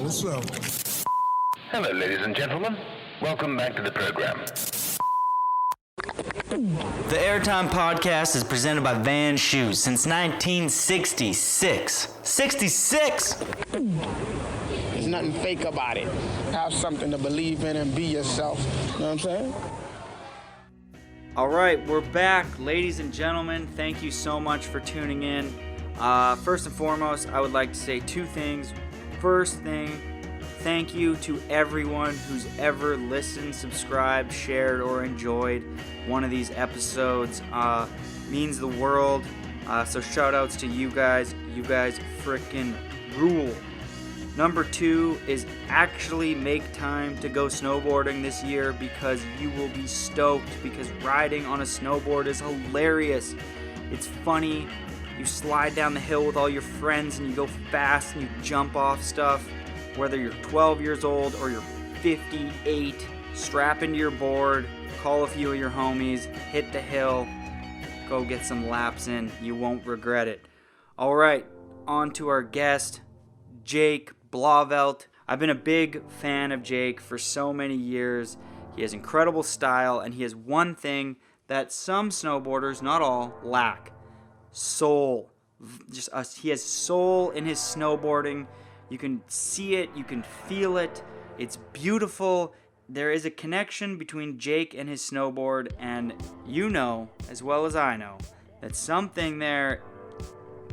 what's up? Hello, ladies and gentlemen. Welcome back to the program. The Airtime Podcast is presented by Van Shoes since 1966. 66! There's nothing fake about it. Have something to believe in and be yourself. You know what I'm saying? All right, we're back, ladies and gentlemen. Thank you so much for tuning in. First and foremost, I would like to say two things. First thing, thank you to everyone who's ever listened, subscribed, shared, or enjoyed one of these episodes. Means the world. So shout outs to you guys. You guys frickin' rule. Number two is actually make time to go snowboarding this year because you will be stoked because riding on a snowboard is hilarious. It's funny. You slide down the hill with all your friends and you go fast and you jump off stuff. Whether you're 12 years old or you're 58, strap into your board, call a few of your homies, hit the hill, go get some laps in. You won't regret it. All right, on to our guest, Jake Blauvelt. I've been a big fan of Jake for so many years. He has incredible style, and he has one thing that some snowboarders, not all, lack. Soul. He has soul in his snowboarding. You can see it, you can feel it. It's beautiful. There is a connection between Jake and his snowboard, and you know, as well as I know, that something there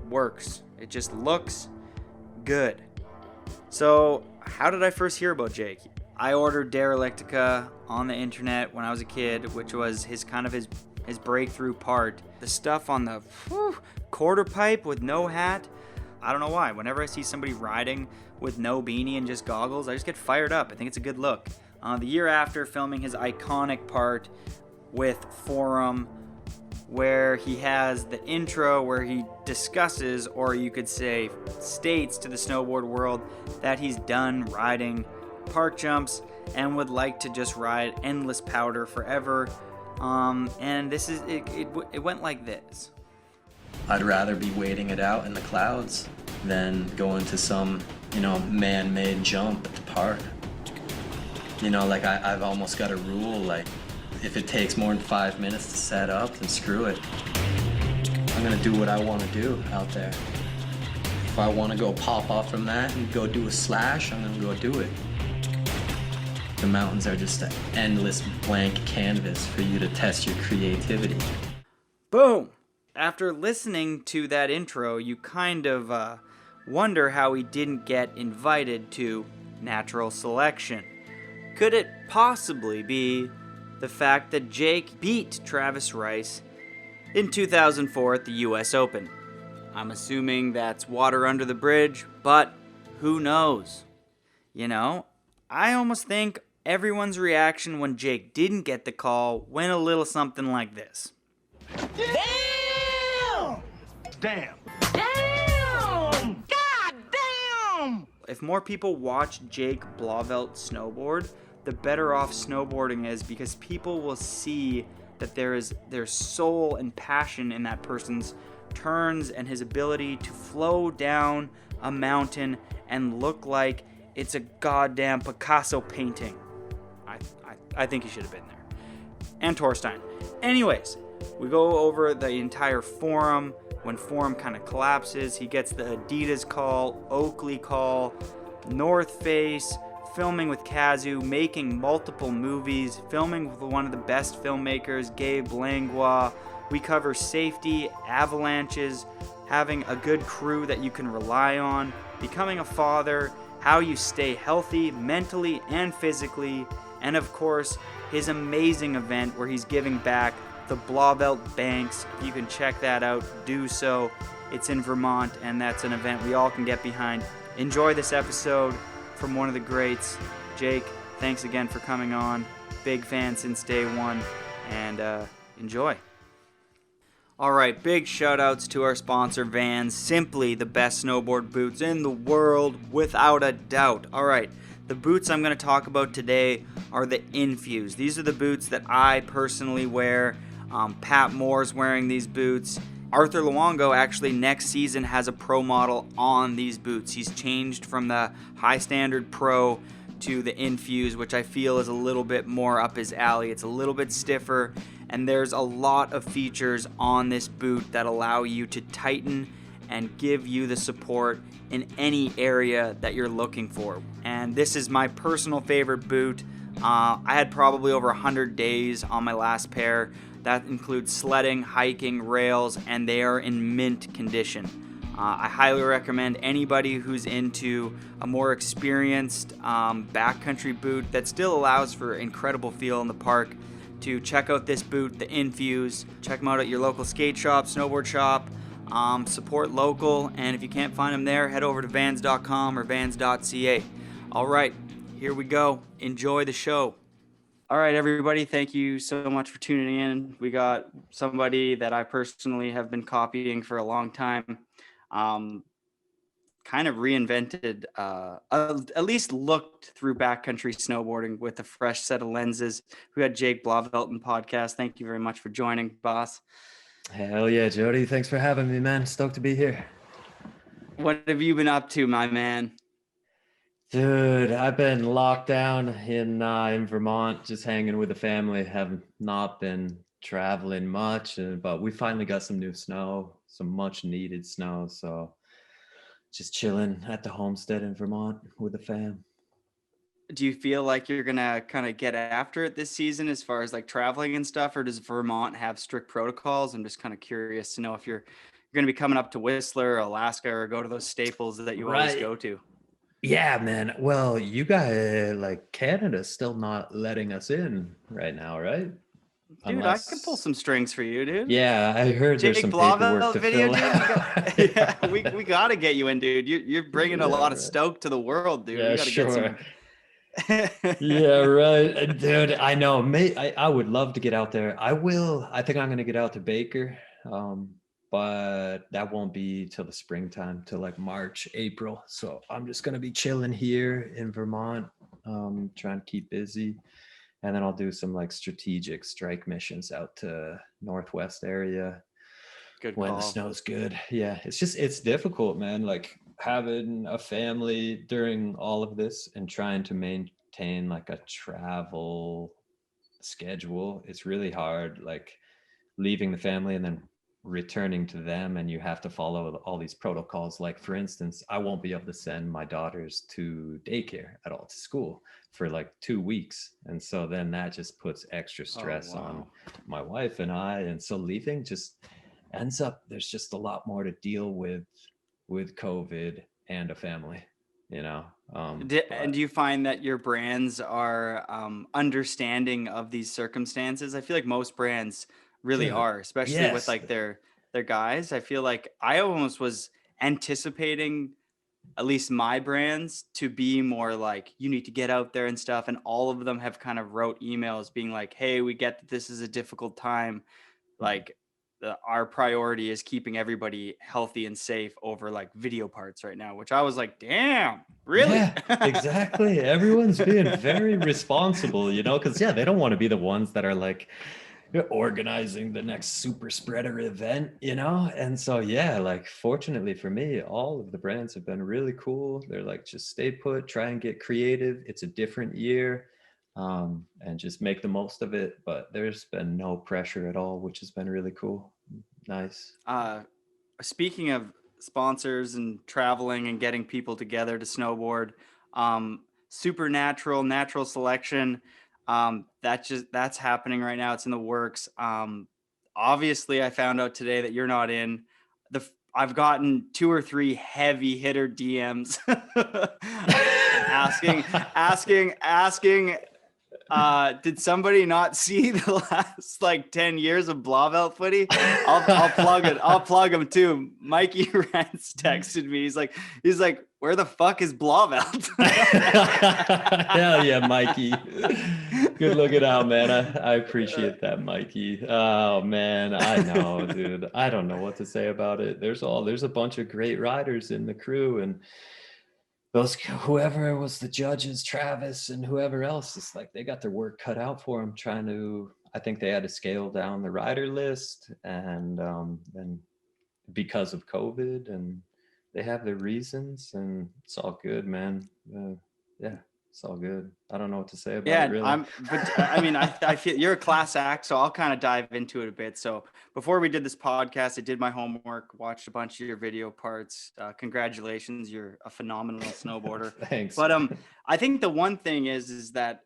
works. It just looks good. So, how did I first hear about Jake? I ordered Derelictica on the internet when I was a kid, which was his breakthrough part. The stuff on the quarter pipe with no hat, I don't know why. Whenever I see somebody riding with no beanie and just goggles, I just get fired up. I think it's a good look. The year after, filming his iconic part with Forum, where he has the intro where he discusses, or you could say states to the snowboard world that he's done riding park jumps and would like to just ride endless powder forever. And this is it went like this. I'd rather be waiting it out in the clouds than going to some, man-made jump at the park. I've almost got a rule, like, if it takes more than 5 minutes to set up, then screw it. I'm gonna do what I wanna do out there. If I wanna go pop off from that and go do a slash, I'm gonna go do it. The mountains are just an endless blank canvas for you to test your creativity. Boom! After listening to that intro, you kind of wonder how he didn't get invited to Natural Selection. Could it possibly be the fact that Jake beat Travis Rice in 2004 at the US Open? I'm assuming that's water under the bridge, but who knows? I almost think everyone's reaction when Jake didn't get the call went a little something like this. Damn! Damn. Damn! God damn! If more people watch Jake Blauvelt snowboard, the better off snowboarding is, because people will see that there's soul and passion in that person's turns and his ability to flow down a mountain and look like it's a goddamn Picasso painting. I think he should have been there. And Torstein. Anyways, we go over the entire Forum. When Forum kind of collapses, he gets the Adidas call, Oakley call, North Face, filming with Kazu, making multiple movies, filming with one of the best filmmakers, Gabe Langlois. We cover safety, avalanches, having a good crew that you can rely on, becoming a father, how you stay healthy mentally and physically, and of course, his amazing event where he's giving back, the Blauvelt Banks. If you can check that out, do so. It's in Vermont, and that's an event we all can get behind. Enjoy this episode from one of the greats. Jake, thanks again for coming on. Big fan since day one, and enjoy. All right, big shout outs to our sponsor Vans, simply the best snowboard boots in the world, without a doubt. All right, the boots I'm going to talk about today are the Infuse. These are the boots that I personally wear. Pat Moore's wearing these boots. Arthur Luongo actually next season has a pro model on these boots. He's changed from the high standard pro to the Infuse, which I feel is a little bit more up his alley. It's a little bit stiffer, and there's a lot of features on this boot that allow you to tighten and give you the support in any area that you're looking for. And this is my personal favorite boot. I had probably over 100 days on my last pair. That includes sledding, hiking, rails, and they are in mint condition. I highly recommend anybody who's into a more experienced backcountry boot that still allows for incredible feel in the park to check out this boot, the Infuse. Check them out at your local skate shop, snowboard shop. Support local, and if you can't find them there, head over to vans.com or vans.ca. All right, here we go. Enjoy the show. All right, everybody, thank you so much for tuning in. We got somebody that I personally have been copying for a long time. Kind of reinvented, at least looked through backcountry snowboarding with a fresh set of lenses. We had Jake Blauvelt in podcast. Thank you very much for joining, boss. Hell yeah, Jody. Thanks for having me, man. Stoked to be here. What have you been up to, my man? Dude, I've been locked down in Vermont, just hanging with the family. Have not been traveling much, but we finally got some new snow, some much needed snow. So just chilling at the homestead in Vermont with the fam. Do you feel like you're gonna kind of get after it this season as far as like traveling and stuff, or does Vermont have strict protocols? I'm just kind of curious to know if you're gonna be coming up to Whistler, Alaska, or go to those staples that you always go to. Yeah, man. Well, you guys, like, Canada's still not letting us in right now, right? Dude, I can pull some strings for you, dude. Yeah, I heard there's some paperwork to fill out. Yeah, we gotta get you in, dude. You're bringing a lot of stoke to the world, dude. Yeah, we gotta sure. get some. Yeah, right. Dude, I know. I would love to get out there. I will. I think I'm going to get out to Baker, but that won't be till the springtime, till like March, April. So I'm just going to be chilling here in Vermont, trying to keep busy. And then I'll do some like strategic strike missions out to Northwest area. Good when call. the snow's good. Yeah, it's difficult, man. Like having a family during all of this and trying to maintain like a travel schedule. It's really hard, like leaving the family and then returning to them, and you have to follow all these protocols. Like for instance, I won't be able to send my daughters to daycare at all, to school, for like 2 weeks. And so then that just puts extra stress on my wife and I. And so leaving just ends up, there's just a lot more to deal with COVID and a family, you know. And do you find that your brands are understanding of these circumstances? I feel like most brands really are, especially with like their guys. I feel like I almost was anticipating at least my brands to be more like, you need to get out there and stuff. And all of them have kind of wrote emails being like, hey, we get that this is a difficult time. Like our priority is keeping everybody healthy and safe over like video parts right now, which I was like, damn, really? Yeah, exactly. Everyone's being very responsible, you know, because they don't want to be the ones that are like organizing the next super spreader event, you know. And so like fortunately for me, all of the brands have been really cool. They're like, just stay put, try and get creative. It's a different year, and just make the most of it. But there's been no pressure at all, which has been really cool. Nice. Speaking of sponsors and traveling and getting people together to snowboard, Supernatural, Natural Selection, that's happening right now. It's in the works. Obviously I found out today that you're not in. I've gotten 2 or 3 heavy hitter DMs asking did somebody not see the last like 10 years of Blauvelt footy? I'll plug him too. Mikey Rentz texted me. He's like, where the fuck is Blauvelt? Hell yeah, Mikey. Good looking out, man. I appreciate that, Mikey. Oh man, I know, dude. I don't know what to say about it. There's a bunch of great riders in the crew, and whoever was the judges, Travis and whoever else, it's like they got their work cut out for them. I think they had to scale down the rider list, and then because of COVID, and they have their reasons, and it's all good, man. Yeah, it's all good. I don't know what to say about it, really. I feel you're a class act, so I'll kind of dive into it a bit. So before we did this podcast, I did my homework, watched a bunch of your video parts. Congratulations, you're a phenomenal snowboarder. Thanks. But I think the one thing is that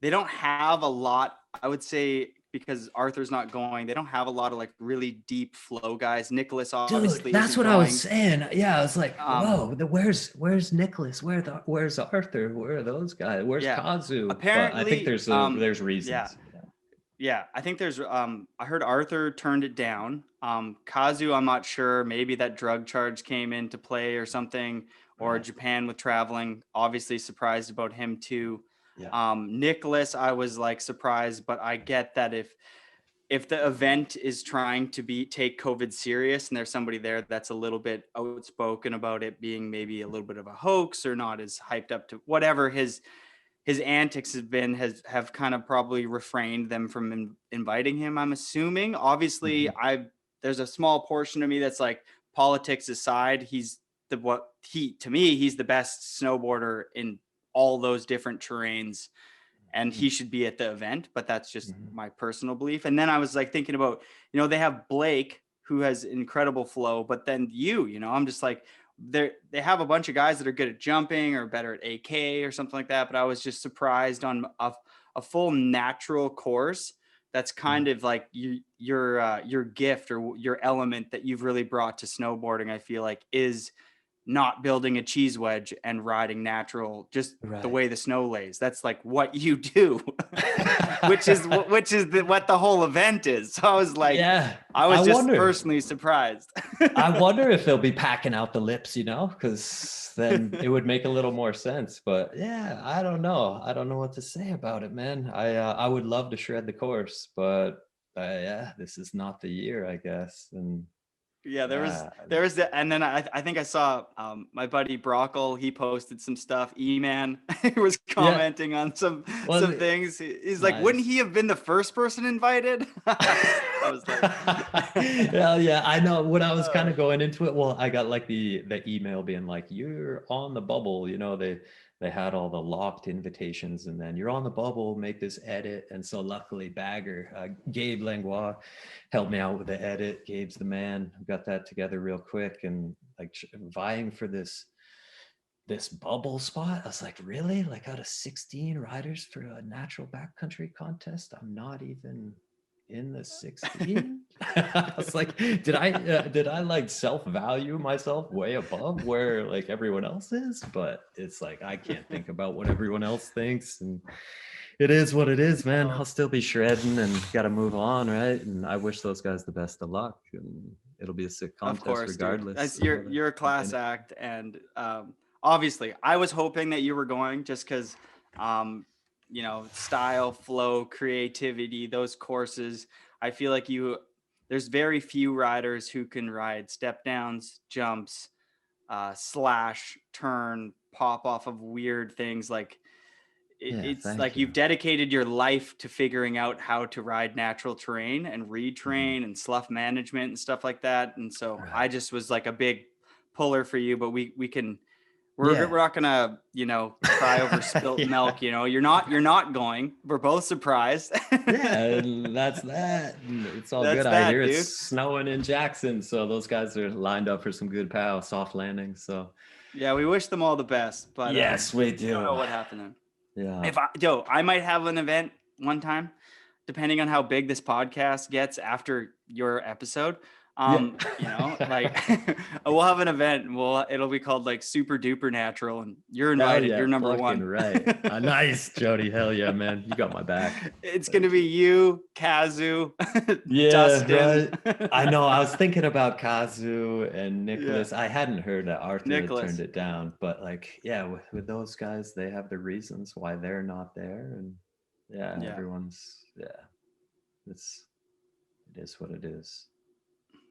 they don't have a lot, I would say, because Arthur's not going, they don't have a lot of like really deep flow guys. Nicholas obviously Dude, that's isn't what I was going. saying. Yeah, I was like, whoa, where's Nicholas? Where's Arthur? Where are those guys? Where's Kazu? Apparently, but I think there's reasons. Yeah, I think there's I heard Arthur turned it down. Kazu, I'm not sure. Maybe that drug charge came into play or something, or Right. Japan with traveling. Obviously surprised about him too. Yeah. Nicholas, I was like surprised, but I get that if the event is trying to take COVID serious and there's somebody there that's a little bit outspoken about it being maybe a little bit of a hoax or not as hyped up to whatever his antics have kind of probably refrained them from inviting him, I'm assuming. Obviously, there's a small portion of me that's like, politics aside, he's to me, he's the best snowboarder in all those different terrains, and he should be at the event, but that's just my personal belief. And then I was like thinking about, they have Blake, who has incredible flow, but then I'm just like, they have a bunch of guys that are good at jumping or better at AK or something like that. But I was just surprised on a full natural course. That's kind of like your gift or your element that you've really brought to snowboarding. I feel like is not building a cheese wedge and riding natural, just the way the snow lays. That's like what you do, which is what the whole event is. So I was like, I was just personally surprised. I wonder if they'll be packing out the lips, because then it would make a little more sense. But yeah, I don't know. I don't know what to say about it, man. I would love to shred the course, but this is not the year, I guess. And yeah, there was that, and then I think I saw my buddy Brockle. He posted some stuff. E-Man was commenting on some things. He's like, wouldn't he have been the first person invited? I was like, well, yeah, I know. When I was kind of going into it, well, I got like the email being like, "You're on the bubble." They had all the locked invitations, and then you're on the bubble, make this edit. And so luckily Bagger, Gabe Langlois helped me out with the edit. Gabe's the man. Got that together real quick, and like vying for this bubble spot. I was like, really? Like out of 16 riders for a natural backcountry contest, I'm not even in the 16. I was like, did I like self-value myself way above where like everyone else is? But it's like, I can't think about what everyone else thinks, and it is what it is, man. I'll still be shredding and got to move on, right? And I wish those guys the best of luck, and it'll be a sick contest regardless. You're a class act, and obviously I was hoping that you were going just because style, flow, creativity, those courses. I feel like there's very few riders who can ride step downs, jumps, slash, turn, pop off of weird things. Like it's like you've dedicated your life to figuring out how to ride natural terrain and retrain and slough management and stuff like that. And so I just was like a big puller for you, but we're not gonna, cry over spilt milk. You're not going. We're both surprised. And that's that. It's all good. I hear it's snowing in Jackson, so those guys are lined up for some good pow, soft landing. So yeah, we wish them all the best. But yes, we do. I don't know what happened then. Yeah. I might have an event one time, depending on how big this podcast gets after your episode. Like we'll have an event and it'll be called like Super Duper Natural, and you're invited. You're number one. Right. Nice, Jody. Hell yeah, man. You got my back. It's gonna be you, Kazu, yeah, Dustin. Right. I know. I was thinking about Kazu and Nicholas. I hadn't heard that Arthur had turned it down, but like, with those guys, they have the reasons why they're not there, and everyone's it is what it is.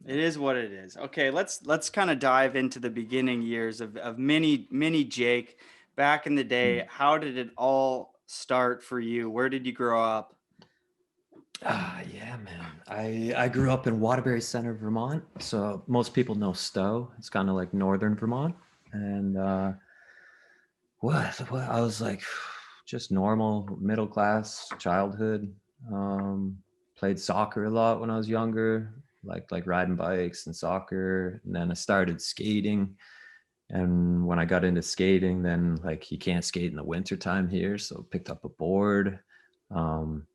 It is what it is. Okay, let's kind of dive into the beginning years of mini Jake. Back in the day, how did it all start for you? Where did you grow up? Yeah, man. I grew up in Waterbury Center, Vermont. So most people know Stowe. It's kind of like northern Vermont. And what I was like just normal middle class childhood. Um, Played soccer a lot when I was younger, like riding bikes and soccer. And then I started skating. And when I got into skating, then like you can't skate in the wintertime here. So picked up a board. Um,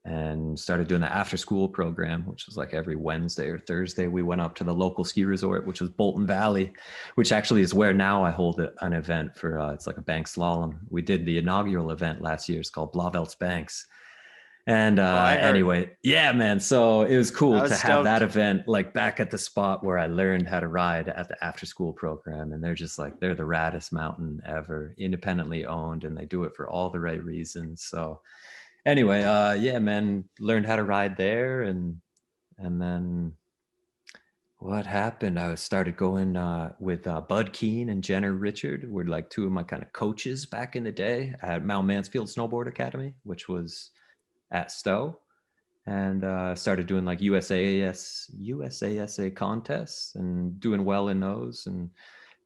and started doing the after school program, which was like every Wednesday or Thursday. We went up to the local ski resort, which was Bolton Valley, which actually is where now I hold an event for, it's like a bank slalom. We did the inaugural event last year. It's called Blauvelt's Banks. And I heard. anyway, yeah, man. So it was cool I was to have that stoked. event like back at the spot where I learned how to ride at the after school program. And they're just like, they're the raddest mountain ever, independently owned, and they do it for all the right reasons. So anyway, yeah, man, learned how to ride there, and then what happened? I started going with Bud Keen and Jenner Richard, were like two of my kind of coaches back in the day at Mount Mansfield Snowboard Academy, which was at Stowe, and started doing like USASA contests and doing well in those, and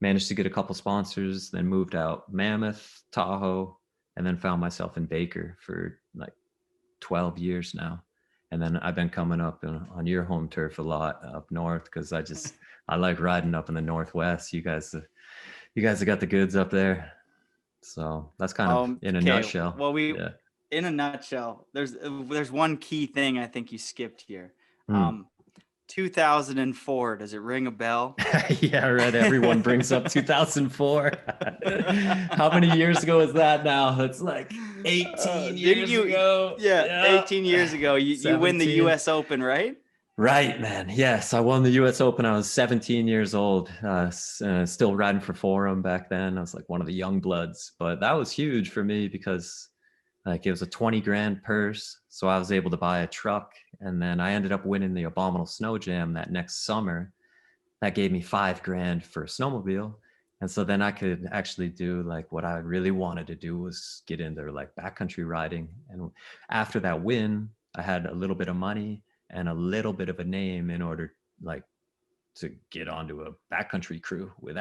managed to get a couple sponsors. Then moved out Mammoth, Tahoe, and then found myself in Baker for like 12 years now. And then I've been coming up on your home turf a lot up north, because I like riding up in the Northwest. You guys have got the goods up there. So that's kind of in a Okay. nutshell. Well, Yeah. in a nutshell, there's one key thing I think you skipped here. Hmm. 2004. Does it ring a bell? Yeah, right. Everyone brings up 2004. How many years ago is that now? It's like 18 years ago. Yeah, 18 years ago. You win the 17. U.S. Open, right? Right, man. Yes, I won the U.S. Open. I was 17 years old, still riding for Forum back then. I was like one of the young bloods, but that was huge for me because like it was a 20 grand purse. So I was able to buy a truck, and then I ended up winning the Abominable Snow Jam that next summer. That gave me 5 grand for a snowmobile. And so then I could actually do like what I really wanted to do, was get into like backcountry riding. And after that win, I had a little bit of money and a little bit of a name in order like to get onto a backcountry crew with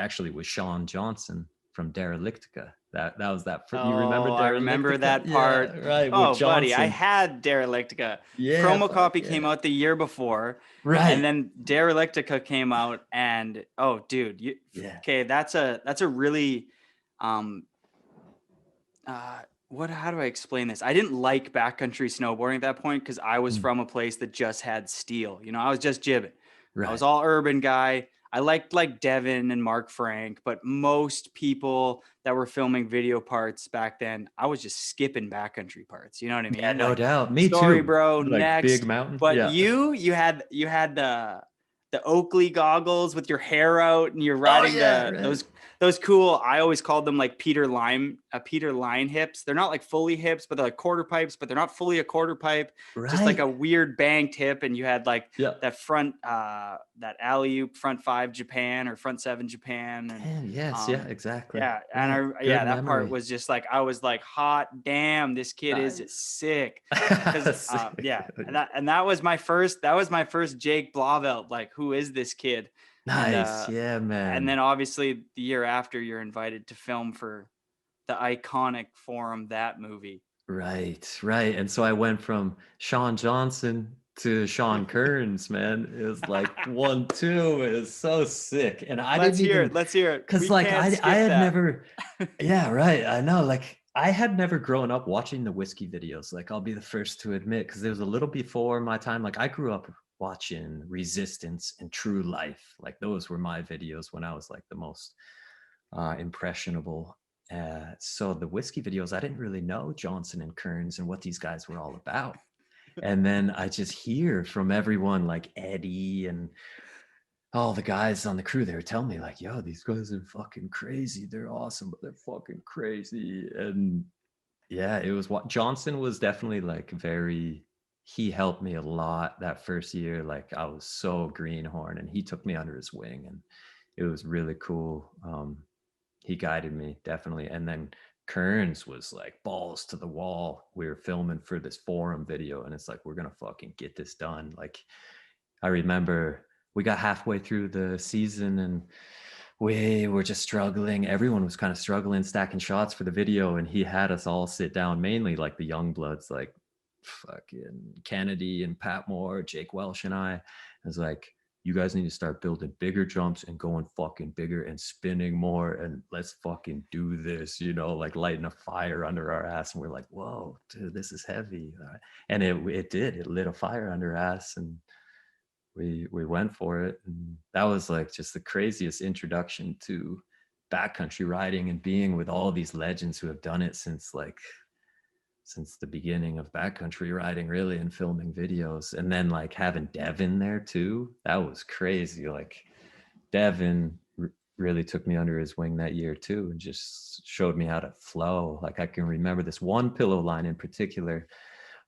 Sean Johnson from Derelictica. That was that. You remember Oh, I remember Derelictica? that part. Yeah, right. Oh, With buddy, I Johnson. had Derelictica. Yeah. Promo fuck copy yeah. came out the year before, Right. and then Derelictica came out, and oh, dude, Yeah. okay, that's a really, um, how do I explain this? I didn't like backcountry snowboarding at that point because I was from a place that just had steel. You know, I was just jibbing. Right. I was all urban guy. I liked like Devin and Mark Frank, but most people that were filming video parts back then, I was just skipping backcountry parts. You know what I mean? Yeah, no Like, doubt. Me sorry, too. bro. Like Next, big mountain. but Yeah. you had the Oakley goggles with your hair out, and you're riding right. those cool. I always called them like Peter Line hips. They're not like fully hips, but they're like quarter pipes, but they're not fully a quarter pipe. Just like Right. a weird banked hip, and you had like Yeah. that front that alley-oop front 5 Japan or front 7 Japan, and Damn, yes, yeah, exactly. yeah, and Right. that Good part memory. was just like I was like, hot damn, this kid is Nice. sick. Because yeah, and that was my first Jake Blauvelt. Like, who is this kid? Nice. Yeah, man. And then obviously the year after, you're invited to film for the iconic Forum That movie. Right. And so I went from Sean Johnson to Sean Kearns, man. It was like 1-2. It was so sick. And I Let's didn't hear even, it. Let's hear it. because We like can't skip I had that. never, yeah, right. I know. Like I had never grown up watching the whiskey videos. Like I'll be the first to admit, because it was a little before my time. Like I grew up watching Resistance and True Life. Like those were my videos when I was like the most impressionable. So the whiskey videos, I didn't really know Johnson and Kearns and what these guys were all about. And then I just hear from everyone like Eddie and all the guys on the crew, they were telling me like, yo, these guys are fucking crazy. They're awesome, but they're fucking crazy. And yeah, it was what Johnson was definitely like he helped me a lot that first year. Like I was so greenhorn, and he took me under his wing, and it was really cool. He guided me definitely. And then Kearns was like balls to the wall. We were filming for this forum video, and it's like, we're gonna fucking get this done. Like, I remember we got halfway through the season and we were just struggling. Everyone was kind of struggling, stacking shots for the video, and he had us all sit down, mainly like the young bloods, like fucking Kennedy and Pat Moore, Jake Welsh, and I. I was like, you guys need to start building bigger jumps and going fucking bigger and spinning more, and let's fucking do this, you know, like lighting a fire under our ass. And we're like, whoa, dude, this is heavy. And it lit a fire under our ass, and we went for it. And that was like just the craziest introduction to backcountry riding and being with all these legends who have done it since the beginning of backcountry riding, really, and filming videos. And then like having Devin there too, that was crazy. Like Devin really took me under his wing that year too, and just showed me how to flow. Like I can remember this one pillow line in particular.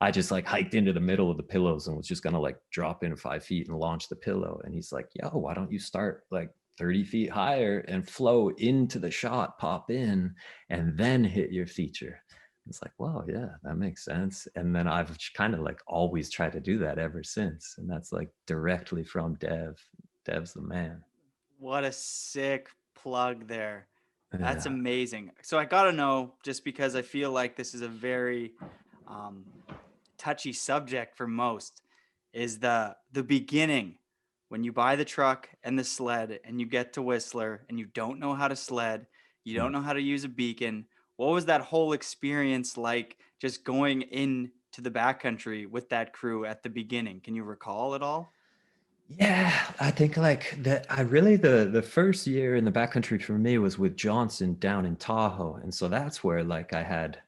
I just like hiked into the middle of the pillows and was just gonna like drop in 5 feet and launch the pillow. And he's like, yo, why don't you start like 30 feet higher and flow into the shot, pop in, and then hit your feature. It's like, well, yeah, that makes sense. And then I've kind of like always tried to do that ever since. And that's like directly from Dev. Dev's the man. What a sick plug there. That's Yeah. amazing. So I got to know, just because I feel like this is a very touchy subject for most, is the beginning, when you buy the truck and the sled and you get to Whistler and you don't know how to sled, you don't know how to use a beacon. What was that whole experience like, just going into the backcountry with that crew at the beginning? Can you recall at all? Yeah, I think like the first year in the backcountry for me was with Johnson down in Tahoe. And so that's where like I had,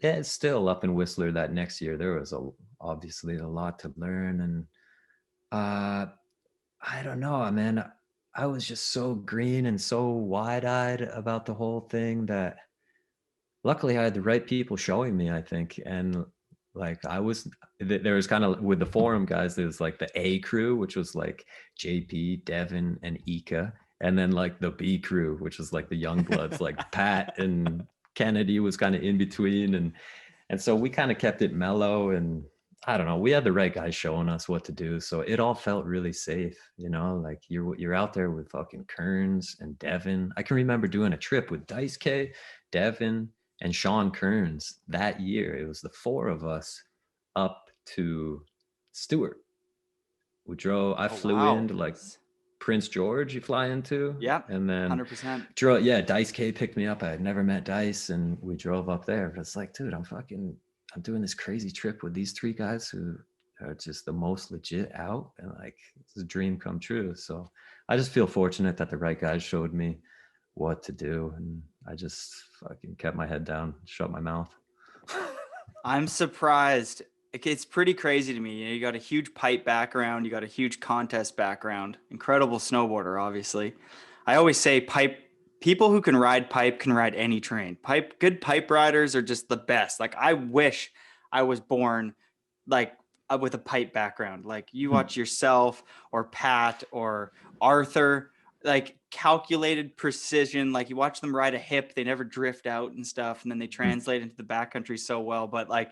yeah, it's still up in Whistler that next year. There was obviously a lot to learn. And I don't know, man. I was just so green and so wide-eyed about the whole thing that luckily I had the right people showing me, I think. And like there was kind of, with the forum guys, there was like the A crew, which was like JP, Devin, and Ika. And then like the B crew, which was like the young bloods, like Pat and Kennedy was kind of in between. And so we kind of kept it mellow, and I don't know, we had the right guys showing us what to do. So it all felt really safe, you know, like you're out there with fucking Kearns and Devin. I can remember doing a trip with Dice K, Devin, and Sean Kearns that year. It was the four of us up to Stewart. I flew into like Prince George, you fly into. Yeah. And then 100%. Dice K picked me up. I had never met Dice, and we drove up there. But it's like, dude, I'm doing this crazy trip with these three guys who are just the most legit out, and like it's a dream come true. So I just feel fortunate that the right guys showed me what to do, and I just fucking kept my head down, shut my mouth. I'm surprised. It's pretty crazy to me. You got a huge pipe background, you got a huge contest background, incredible snowboarder, obviously. I always say people who can ride pipe can ride any terrain. Good pipe riders are just the best. Like, I wish I was born like with a pipe background. Like, you watch yourself or Pat or Arthur, like calculated precision. Like, you watch them ride a hip, they never drift out and stuff, and then they translate into the backcountry so well. But like,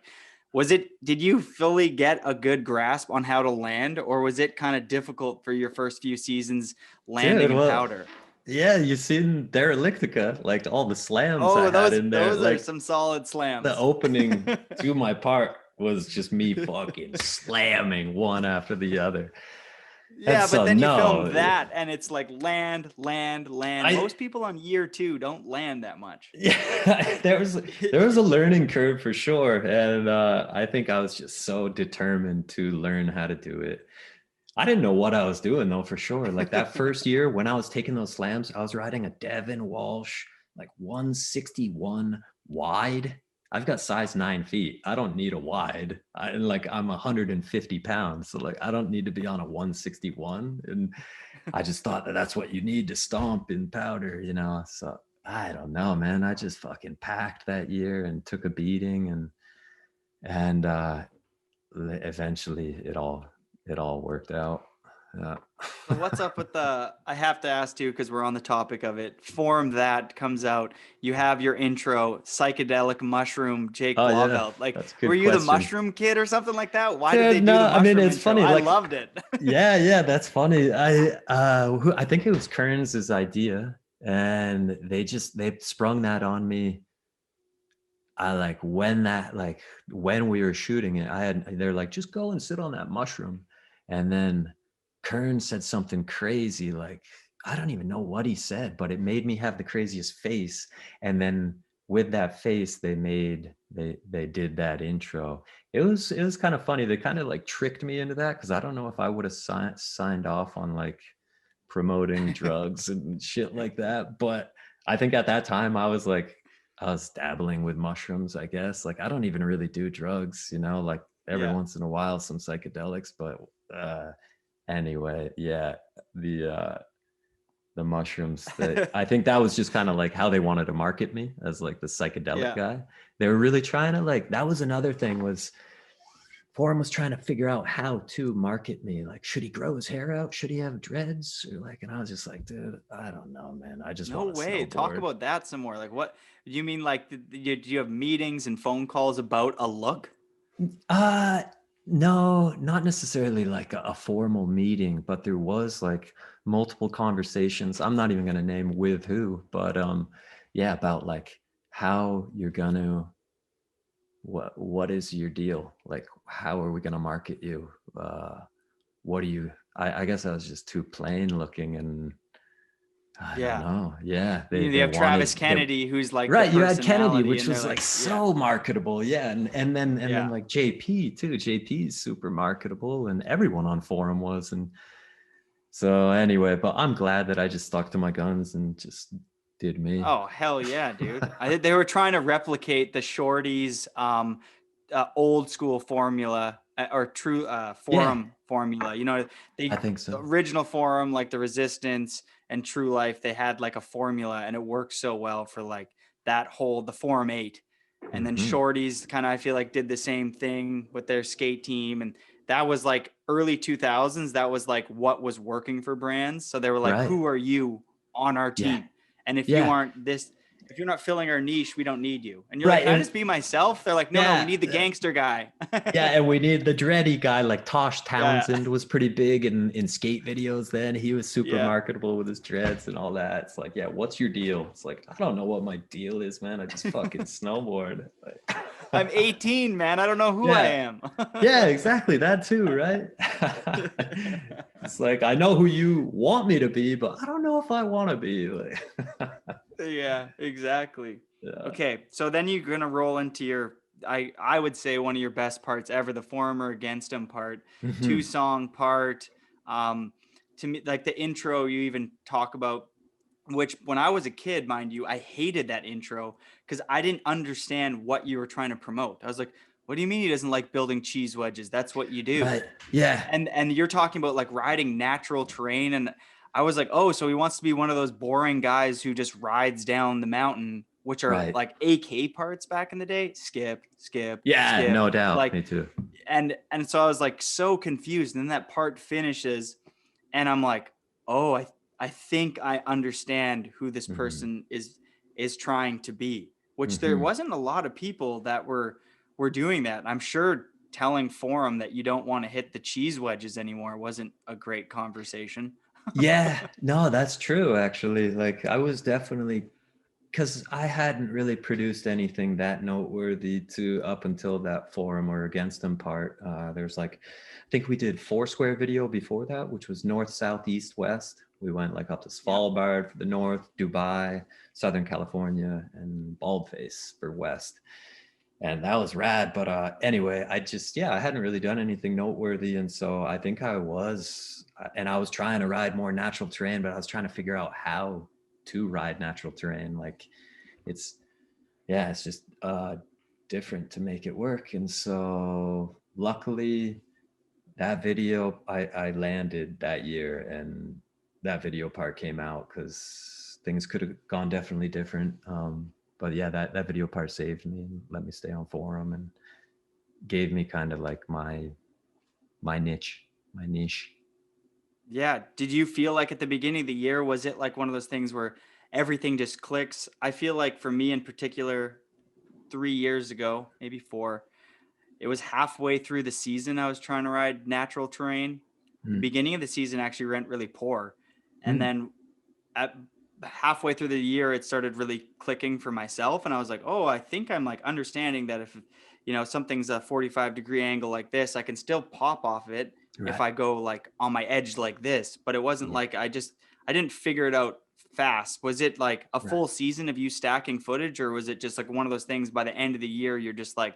did you fully get a good grasp on how to land, or was it kind of difficult for your first few seasons landing in powder? Yeah, you've seen Derelictica, like all the slams I had in there. Those like, are some solid slams. The opening to my part was just me fucking slamming one after the other. Yeah, but then you film that and it's like land. Most people on year 2 don't land that much. Yeah, there was a learning curve for sure. And I think I was just so determined to learn how to do it. I didn't know what I was doing though, for sure. Like that first year when I was taking those slams, I was riding a Devin Walsh, like 161 wide. I've got size 9 feet. I don't need a wide. I'm 150 pounds. So like, I don't need to be on a 161. And I just thought that's what you need to stomp in powder, you know? So I don't know, man. I just fucking packed that year and took a beating, and eventually it all worked out. Yeah. So what's up with I have to ask too, because we're on the topic of it. Forum that comes out. You have your intro, psychedelic mushroom, Jake Oh yeah, Blauvelt. Like, that's a were good you the question. mushroom kid or something like that? Why did they Dude, do no, the I mean mushroom it's intro? funny. I Like, loved it. yeah, that's funny. I think it was Kearns' idea, and they sprung that on me. I like when we were shooting it, they're like, just go and sit on that mushroom. And then Kern said something crazy, like, I don't even know what he said, but it made me have the craziest face. And then with that face, they did that intro. It was kind of funny. They kind of like tricked me into that, because I don't know if I would have signed off on like promoting drugs and shit like that. But I think at that time I was dabbling with mushrooms, I guess. Like, I don't even really do drugs, like every Yeah. once in a while, some psychedelics. But anyway, yeah, the mushrooms that I think that was just kind of like how they wanted to market me as like the psychedelic Yeah. guy. They were really trying to like, that was another thing, was Forum was trying to figure out how to market me. Like, should he grow his hair out? Should he have dreads? Or like, and I was just like, dude, I don't know, man. I just No want to way. Talk snowboard. about that some more. Like, what you mean? Like, do you have meetings and phone calls about a look? Uh no, not necessarily like a formal meeting, but there was like multiple conversations. I'm not even gonna name with who, but yeah, about like how you're gonna what is your deal? Like, how are we gonna market you? What do you I guess I was just too plain looking, and I don't Yeah. know. Yeah, You they have Travis wanted they Kennedy, who's like the right, you had Kennedy, personality, which and they're was like like, yeah, so marketable. Yeah, and then yeah. like JP too. JP's super marketable, and everyone on forum was. And so anyway, but I'm glad that I just stuck to my guns and just did me. Oh hell yeah, dude! I think they were trying to replicate the shorties, old school formula or true Yeah, forum formula. You know, I they think so. original forum like the Resistance and True Life. They had like a formula, and it worked so well for like the Forum 8, and then Hmm. shorties kind of I feel like did the same thing with their skate team, and that was like early 2000s. That was like what was working for brands. So they were like, Right. "Who are you on our Yeah. team?" And if you Yeah. aren't this, if you're not filling our niche, we don't need you. And you're like, Right. can I just be myself? They're like, no, no, we Yeah. need the gangster guy. Yeah, and we need the dready guy. Like Tosh Yeah. Townsend was pretty big in skate videos then. He was super Yeah. marketable with his dreads and all that. It's like, yeah, what's your deal? It's like, I don't know what my deal is, man. I just fucking snowboard. Like, I'm 18, man. I don't know who I yeah. am. Yeah, exactly. That too, right? It's like, I know who you want me to be, but I don't know if I want to be. Like, Yeah, exactly. yeah. Okay, so then you're gonna roll into your I would say one of your best parts ever, the former against him part, Mhm. 2 song part. Um, to me, like the intro you even talk about, which when I was a kid, mind you, I hated that intro because I didn't understand what you were trying to promote. I was like, what do you mean he doesn't like building cheese wedges? That's what you do. Right. Yeah. And you're talking about like riding natural terrain, and I was like, oh, so he wants to be one of those boring guys who just rides down the mountain, which are Right. like AK parts back in the day. Skip, skip, Yeah, skip. no doubt. Like, Me too. and so I was like so confused. And then that part finishes, and I'm like, oh, I think I understand who this Mhm. person is trying to be. Which there Mhm. wasn't a lot of people that were doing that. I'm sure telling Forum that you don't want to hit the cheese wedges anymore wasn't a great conversation. Yeah, no, that's true actually. Like, I was definitely, because I hadn't really produced anything that noteworthy to up until that forum or against them part. There's like, I think we did Foursquare video before that, which was north, south, east, west. We went like up to Yeah. Svalbard for the north, Dubai, Southern California, and Baldface for west. And that was rad. But anyway, I hadn't really done anything noteworthy. And so I think I was trying to ride more natural terrain, but I was trying to figure out how to ride natural terrain. Like, it's just different to make it work. And so luckily that video I landed that year, and that video part came out, because things could have gone definitely different. But yeah, that video part saved me and let me stay on forum and gave me kind of like my niche. Yeah. Did you feel like at the beginning of the year, was it like one of those things where everything just clicks? I feel like for me in particular, 3 years ago, maybe four, it was halfway through the season. I was trying to ride natural terrain. The Mm. beginning of the season actually went really poor. And Mm. then at halfway through the year, it started really clicking for myself. And I was like, oh, I think I'm like understanding that if, something's a 45-degree angle like this, I can still pop off of it if Right. I go like on my edge like this. But it wasn't Yeah. like I didn't figure it out fast. Was it like a Right. full season of you stacking footage, or was it just like one of those things by the end of the year, you're just like,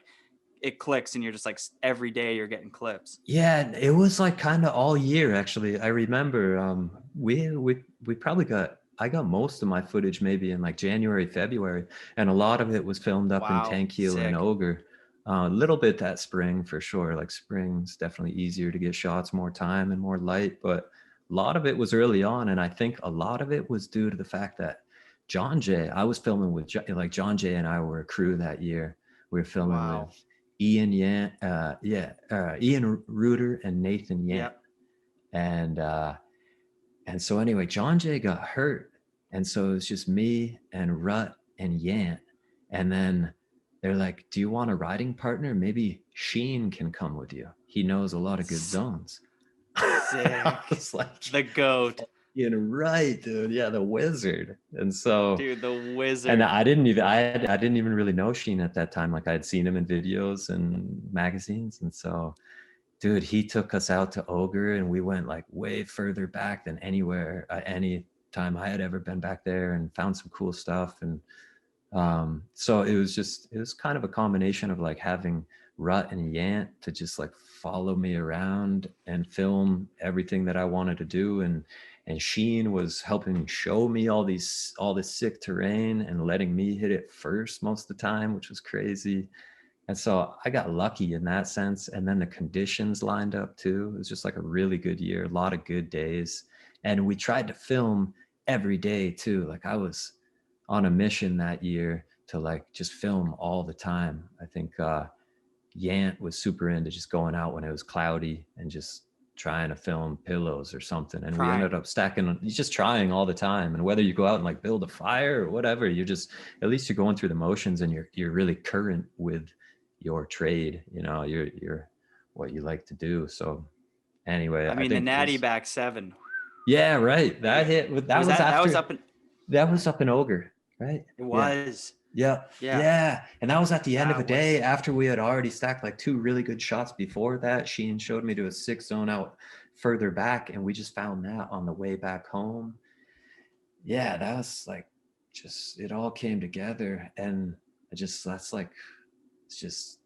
it clicks and you're just like every day you're getting clips? Yeah, it was like kind of all year actually. I remember we probably I got most of my footage maybe in like January, February, and a lot of it was filmed up in Wow. Tankiel and Sick. Ogre. A little bit that spring for sure. Like spring's definitely easier to get shots, more time and more light, but a lot of it was early on, and I think a lot of it was due to the fact that John Jay, I was filming with like John Jay and I were a crew that year. We were filming Wow. with Ian Reuter and Nathan Yant. Yep. And so anyway, John Jay got hurt. And so it was just me and Rut and Yant. And then they're like, do you want a riding partner? Maybe Sheen can come with you. He knows a lot of good zones. Sick. I was like, The goat. right, dude. Yeah, the wizard. And so Dude, the wizard. and I didn't even really know Sheen at that time. Like I had seen him in videos and magazines. And so, dude, he took us out to Ogre, and we went like way further back than anywhere, any time I had ever been back there, and found some cool stuff. And so it was kind of a combination of like having Rut and Yant to just like follow me around and film everything that I wanted to do. And Sheen was helping show me all this sick terrain and letting me hit it first most of the time, which was crazy. And so I got lucky in that sense. And then the conditions lined up too. It was just like a really good year, a lot of good days. And we tried to film every day too. Like I was on a mission that year to like just film all the time. I think Yant was super into just going out when it was cloudy and just trying to film pillows or something. And we ended up stacking, just trying all the time. And whether you go out and like build a fire or whatever, you're just, at least you're going through the motions, and you're really current with your trade, you're what you like to do. So anyway, I mean, the Natty back 7. Yeah, right. That hit, that was up in Ogre, right? It was. Yeah. And that was at the end of the day after we had already stacked like 2 really good shots before that. Sheen showed me to a 6 zone out further back, and we just found that on the way back home. Yeah, that was like, just, it all came together. And it's just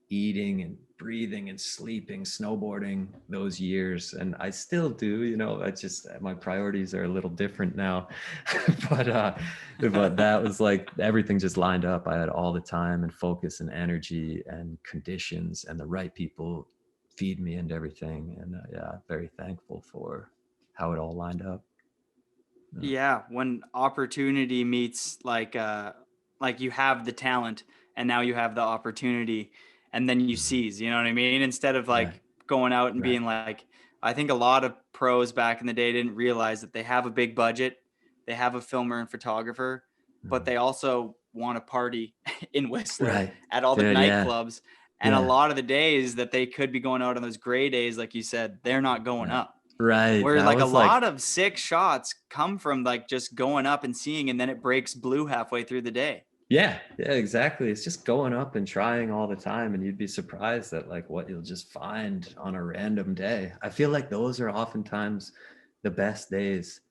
eating and breathing and sleeping, snowboarding those years. And I still do, my priorities are a little different now. but that was like, everything just lined up. I had all the time and focus and energy and conditions, and the right people feed me into everything. And very thankful for how it all lined up. Yeah, when opportunity meets like you have the talent and now you have the opportunity, and then you seize, you know what I mean? Instead of like going out and being like, I think a lot of pros back in the day didn't realize that they have a big budget, they have a filmer and photographer, but they also want to party in Whistler at all the nightclubs. And a lot of the days that they could be going out on those gray days, like you said, they're not going up. Right. Where like a lot of sick shots come from like just going up and seeing, and then it breaks blue halfway through the day. Yeah, exactly. It's just going up and trying all the time, and you'd be surprised at like what you'll just find on a random day. I feel like those are oftentimes the best days,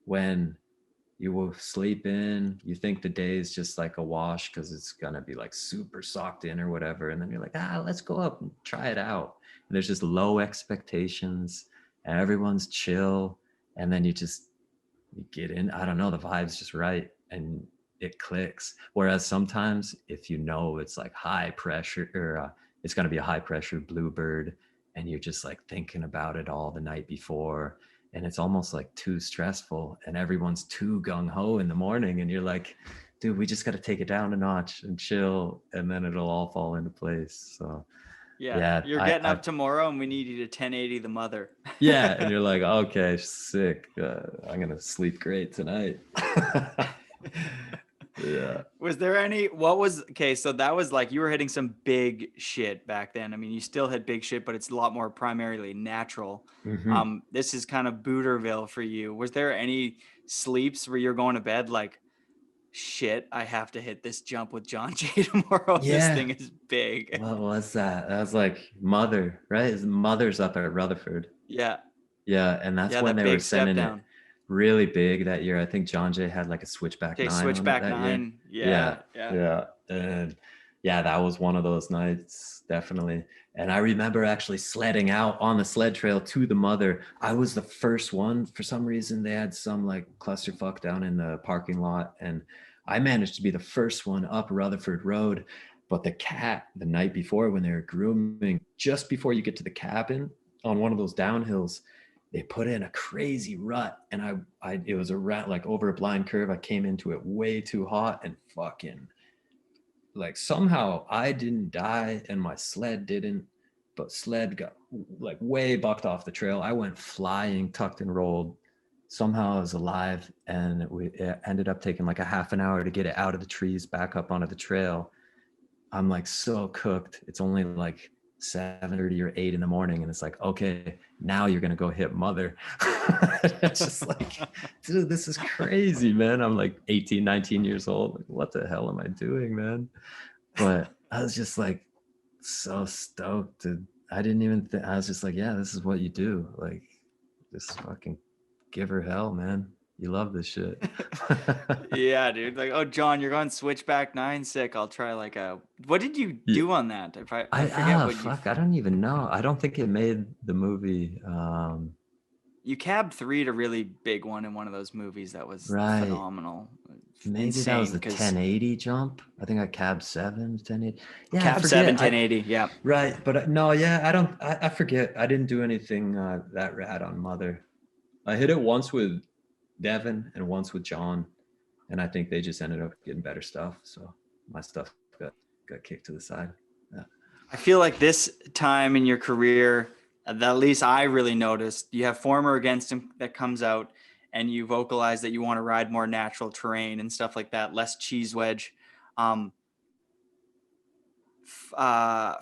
when you will sleep in, you think the day is just like a wash because it's gonna be like super socked in or whatever, and then you're like, let's go up and try it out. And there's just low expectations and everyone's chill, and then you get in. I don't know, the vibe's just right and it clicks. Whereas sometimes if it's like high pressure, or it's going to be a high pressure bluebird, and you're just like thinking about it all the night before, and it's almost like too stressful, and everyone's too gung-ho in the morning, and you're like, dude, we just got to take it down a notch and chill, and then it'll all fall into place. So Yeah. You're getting up tomorrow and we need you to 1080 the mother. Yeah, and you're like, okay, sick. I'm gonna sleep great tonight. Yeah. Was there okay, so that was like you were hitting some big shit back then. I mean, you still hit big shit, but it's a lot more primarily natural. This is kind of Booterville for you. Was there any sleeps where you're going to bed like, shit, I have to hit this jump with John Jay tomorrow? Yeah. This thing is big. What was that? That was like Mother, right? Mother's up at Rutherford. Yeah. Yeah, and that's when that they were big step sending it down. really big that year. I think John Jay had like a switchback Okay, 9 switchback on it that 9. year. Yeah. Yeah. And yeah, that was one of those nights, definitely. And I remember actually sledding out on the sled trail to the Mother. I was the first one. For some reason, they had some like clusterfuck down in the parking lot, and I managed to be the first one up Rutherford Road. But the night before, when they were grooming, just before you get to the cabin on one of those downhills, they put in a crazy rut, and it was a rat like over a blind curve. I came into it way too hot, and fucking like somehow I didn't die and my sled didn't, but sled got like way bucked off the trail. I went flying, tucked and rolled. Somehow I was alive, and it ended up taking like a half an hour to get it out of the trees back up onto the trail. I'm like so cooked. It's only like 7:30 or 8 in the morning, and it's like, okay, now you're gonna go hit Mother. It's just like, dude, this is crazy, man. I'm like 18, 19 years old. Like, what the hell am I doing, man? But I was just like so stoked. I didn't even I was just like, yeah, this is what you do. Like, just fucking give her hell, man. You love this shit. Yeah, dude. Like, oh, John, you're going switchback 9. Sick. I'll try like what did you do on that? If I forget what fuck, I don't even know. I don't think it made the movie. You cabbed 3 to really big one in one of those movies that was Right. phenomenal. Maybe Insane, that was the 'cause 1080 jump. I think I cabbed 7, 1080. Yeah, cab 7, 1080. Yeah. Right, but no, yeah, I forget. I didn't do anything that rad on Mother. I hit it once with Devin and once with John, and I think they just ended up getting better stuff. So my stuff got kicked to the side. Yeah. I feel like this time in your career, that at least I really noticed, you have Former Against Him that comes out, and you vocalize that you want to ride more natural terrain and stuff like that, less cheese wedge.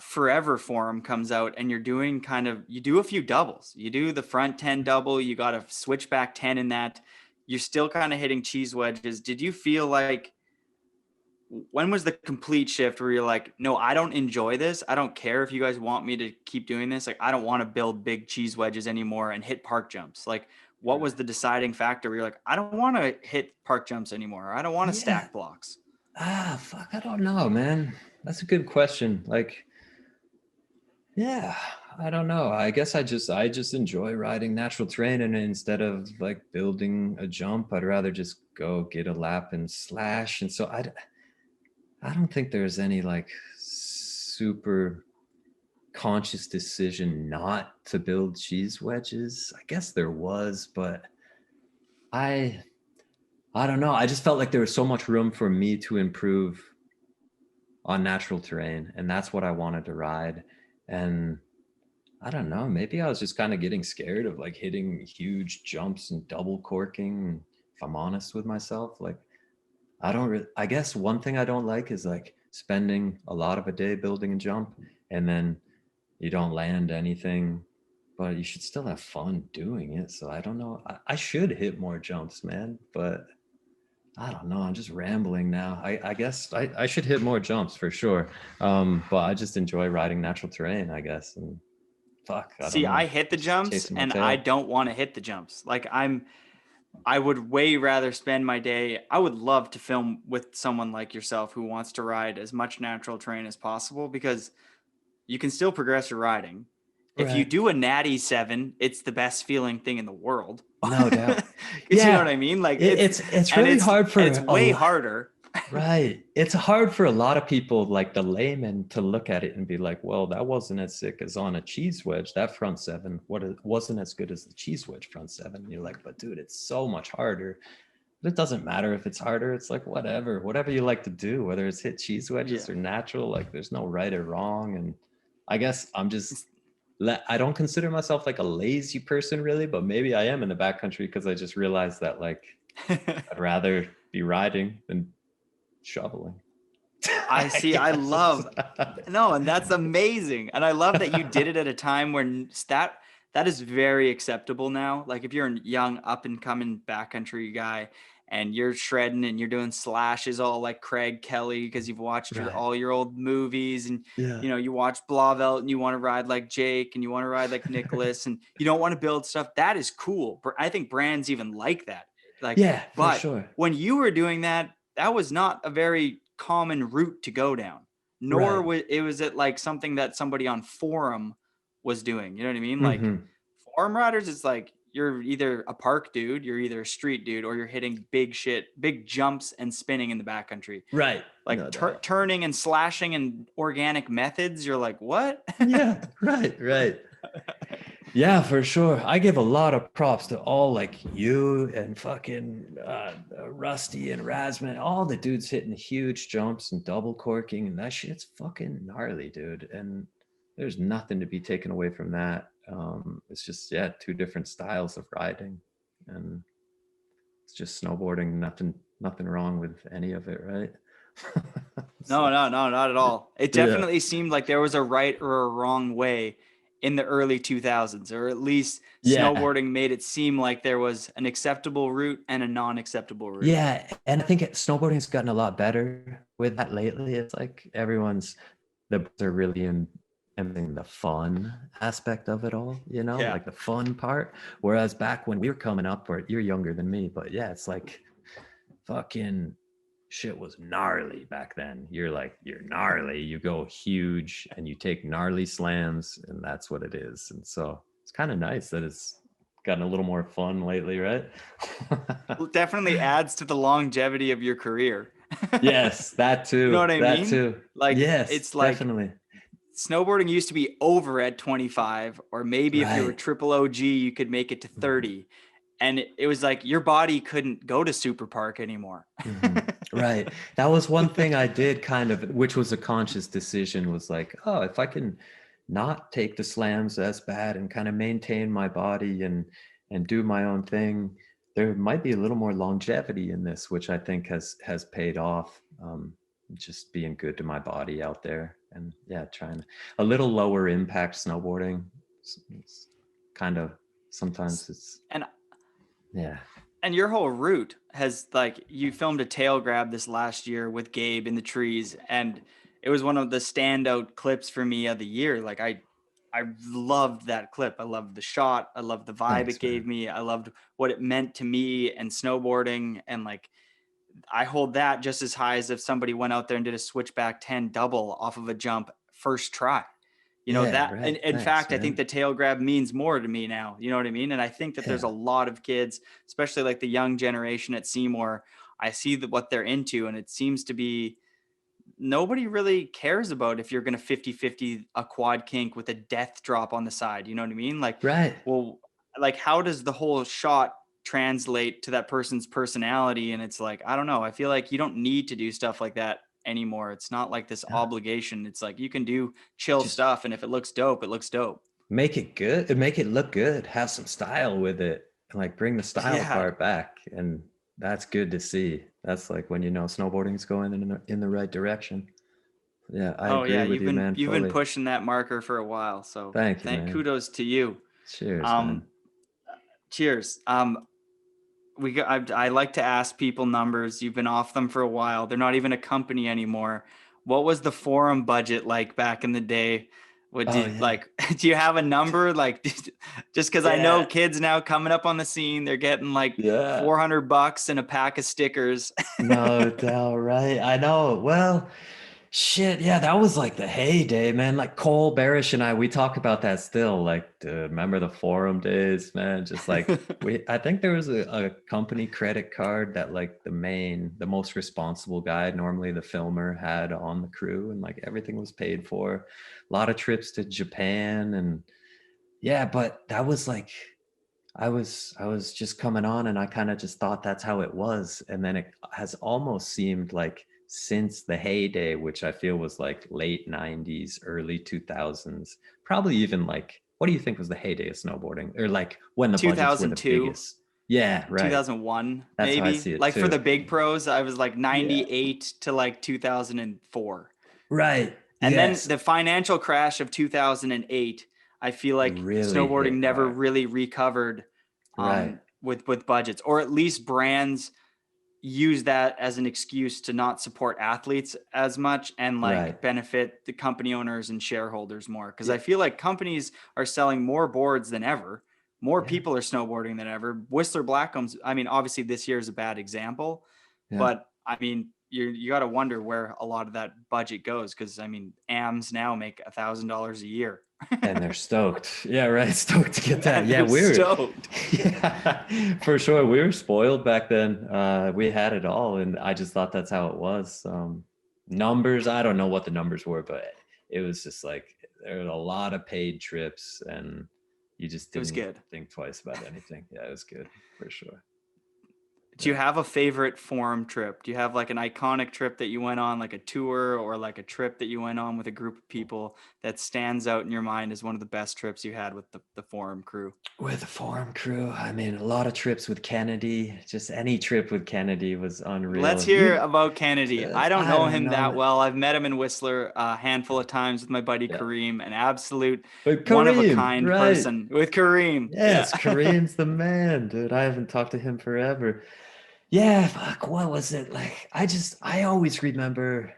Forever Forum comes out, and you're doing you do a few doubles. You do the front 10 double, you got a switchback 10 in that. You're still kind of hitting cheese wedges. Did you feel like, when was the complete shift where you're like, no, I don't enjoy this. I don't care if you guys want me to keep doing this. Like, I don't want to build big cheese wedges anymore and hit park jumps. Like, what was the deciding factor where you're like, I don't want to hit park jumps anymore. I don't want to stack blocks. Fuck, I don't know, man. That's a good question. Like, yeah, I don't know. I guess I just enjoy riding natural terrain, and instead of like building a jump, I'd rather just go get a lap and slash. And so I don't think there's any like super conscious decision not to build cheese wedges. I guess there was, but I don't know. I just felt like there was so much room for me to improve on natural terrain, and that's what I wanted to ride. And I don't know, maybe I was just kind of getting scared of like hitting huge jumps and double corking, if I'm honest with myself. Like, I guess one thing I don't like is like spending a lot of a day building a jump and then you don't land anything, but you should still have fun doing it. So I don't know. I should hit more jumps, man, but I don't know. I'm just rambling now. I guess I should hit more jumps for sure. But I just enjoy riding natural terrain, I guess. And fuck. I hit the jumps and I don't want to hit the jumps. Like, I would way rather spend my day. I would love to film with someone like yourself who wants to ride as much natural terrain as possible, because you can still progress your riding. If you do a natty 7, it's the best feeling thing in the world. No doubt. You know what I mean? Like, it's really hard for. It's way harder. Right. It's hard for a lot of people, like the layman, to look at it and be like, well, that wasn't as sick as on a cheese wedge. That front 7 wasn't as good as the cheese wedge front 7. And you're like, but dude, it's so much harder. But it doesn't matter if it's harder. It's like, whatever you like to do, whether it's hit cheese wedges or natural, like there's no right or wrong. And I guess I don't consider myself like a lazy person really, but maybe I am in the backcountry because I just realized that like I'd rather be riding than shoveling. I see. I love no, and that's amazing. And I love that you did it at a time when that is very acceptable now. Like if you're a young up and coming backcountry guy and you're shredding and you're doing slashes all like Craig Kelly because you've watched Right. all your old movies and Yeah. you watch Blauvelt and you want to ride like Jake and you want to ride like Nicholas and you don't want to build stuff. That is cool. I think brands even like that. Like, Yeah, for but sure. when you were doing that, that was not a very common route to go down, nor was it like something that somebody on forum was doing. You know what I mean? Like forum riders, it's like you're either a park dude, you're either a street dude, or you're hitting big jumps and spinning in the backcountry. Right. Like No doubt. turning and slashing and organic methods. You're like, what? Yeah, right. Yeah, for sure. I give a lot of props to all like you and fucking Rusty and Razman, all the dudes hitting huge jumps and double corking, and that shit's fucking gnarly, dude. And there's nothing to be taken away from that. It's just two different styles of riding, and it's just snowboarding. Nothing wrong with any of it, right? No, not at all. It definitely seemed like there was a right or a wrong way in the early 2000s, or at least snowboarding made it seem like there was an acceptable route and a non-acceptable route. Yeah, and I think snowboarding's gotten a lot better with that lately. It's like they're really emphasizing the fun aspect of it all, like the fun part. Whereas back when we were coming up, or you're younger than me, but yeah, it's like fucking shit was gnarly back then. You're gnarly, you go huge and you take gnarly slams, and that's what it is. And so it's kind of nice that it's gotten a little more fun lately, right? It definitely adds to the longevity of your career. Yes, that too. You know what I mean? That too. Like, yes, it's like definitely. Snowboarding used to be over at 25, or maybe if you were triple OG, you could make it to 30. And it was like your body couldn't go to Super Park anymore. Right. That was one thing I did kind of, which was a conscious decision, was like, oh, if I can not take the slams as bad and kind of maintain my body and do my own thing, there might be a little more longevity in this, which I think has paid off. Just being good to my body out there, and trying a little lower impact snowboarding. It's kind of sometimes it's And your whole route has, like, you filmed a tail grab this last year with Gabe in the trees, and it was one of the standout clips for me of the year. Like I loved that clip. I loved the shot. I loved the vibe it gave me. I loved what it meant to me and snowboarding. And like, I hold that just as high as if somebody went out there and did a switchback 10 double off of a jump first try. In fact, man. I think the tail grab means more to me now. You know what I mean? And I think that there's a lot of kids, especially like the young generation at Seymour. I see what they're into, and it seems to be nobody really cares about if you're going to 50-50 a quad kink with a death drop on the side. You know what I mean? Like, well, like how does the whole shot translate to that person's personality? And it's like, I don't know. I feel like you don't need to do stuff like that anymore. It's not like this obligation. It's like you can do chill stuff, and if it looks dope, it looks dope. Make it good, make it look good, have some style with it, and like bring the style part back. And that's good to see. That's like when snowboarding is going in the right direction. I agree with you, man. You've been pushing that marker for a while, so thank you, man. Kudos to you. Cheers, man. Cheers. I like to ask people numbers. You've been off them for a while. They're not even a company anymore. What was the forum budget like back in the day? Do you have a number? Like, just because I know kids now coming up on the scene, they're getting like $400 and a pack of stickers. No doubt, right? I know. Well, shit, that was like the heyday, man. Like Cole Barish and we talk about that still. Like, dude, remember the forum days, man? Just like I think there was a company credit card that like the most responsible guy, normally the filmer, had on the crew, and like everything was paid for. A lot of trips to Japan, and but that was like I was just coming on, and I kind of just thought that's how it was, and then it has almost seemed like since the heyday, which I feel was like late 90s, early 2000s, probably even like, what do you think was the heyday of snowboarding, or like when the budgets were the 2002. biggest? Yeah, right. 2001, That's how I maybe. see it Like for too. the big pros, I was like 98 to like 2004. Right. And Yes. then the financial crash of 2008, I feel like Really snowboarding hit never hard. really recovered Right. with budgets, or at least brands use that as an excuse to not support athletes as much and like Right. benefit the company owners and shareholders more. Cause Yeah. I feel like companies are selling more boards than ever. More Yeah. people are snowboarding than ever. Whistler Blackcombs, I mean, obviously this year is a bad example, Yeah. but I mean, you got to wonder where a lot of that budget goes. Cause I mean, AMs now make $1,000 a year. And they're stoked. Yeah, right. Stoked to get that. Yeah, They're we were stoked. Yeah, for sure. We were spoiled back then. We had it all, and I just thought that's how it was. Numbers, I don't know what the numbers were, but it was just like there was a lot of paid trips, and you just It was didn't good. think twice about anything. Yeah, it was good for sure. Do you have a favorite forum trip? Do you have like an iconic trip that you went on, like a tour or like a trip that you went on with a group of people that stands out in your mind as one of the best trips you had with the forum crew? With the forum crew, I mean, a lot of trips with Kennedy. Just any trip with Kennedy was unreal. Let's hear about Kennedy. I don't know him that man. well. I've met him in Whistler a handful of times with my buddy Kareem, an absolute But one of a Kareem, kind right. person. With Kareem. Yes, Kareem's the man, dude. I haven't talked to him forever. Yeah, fuck, what was it? Like, I always remember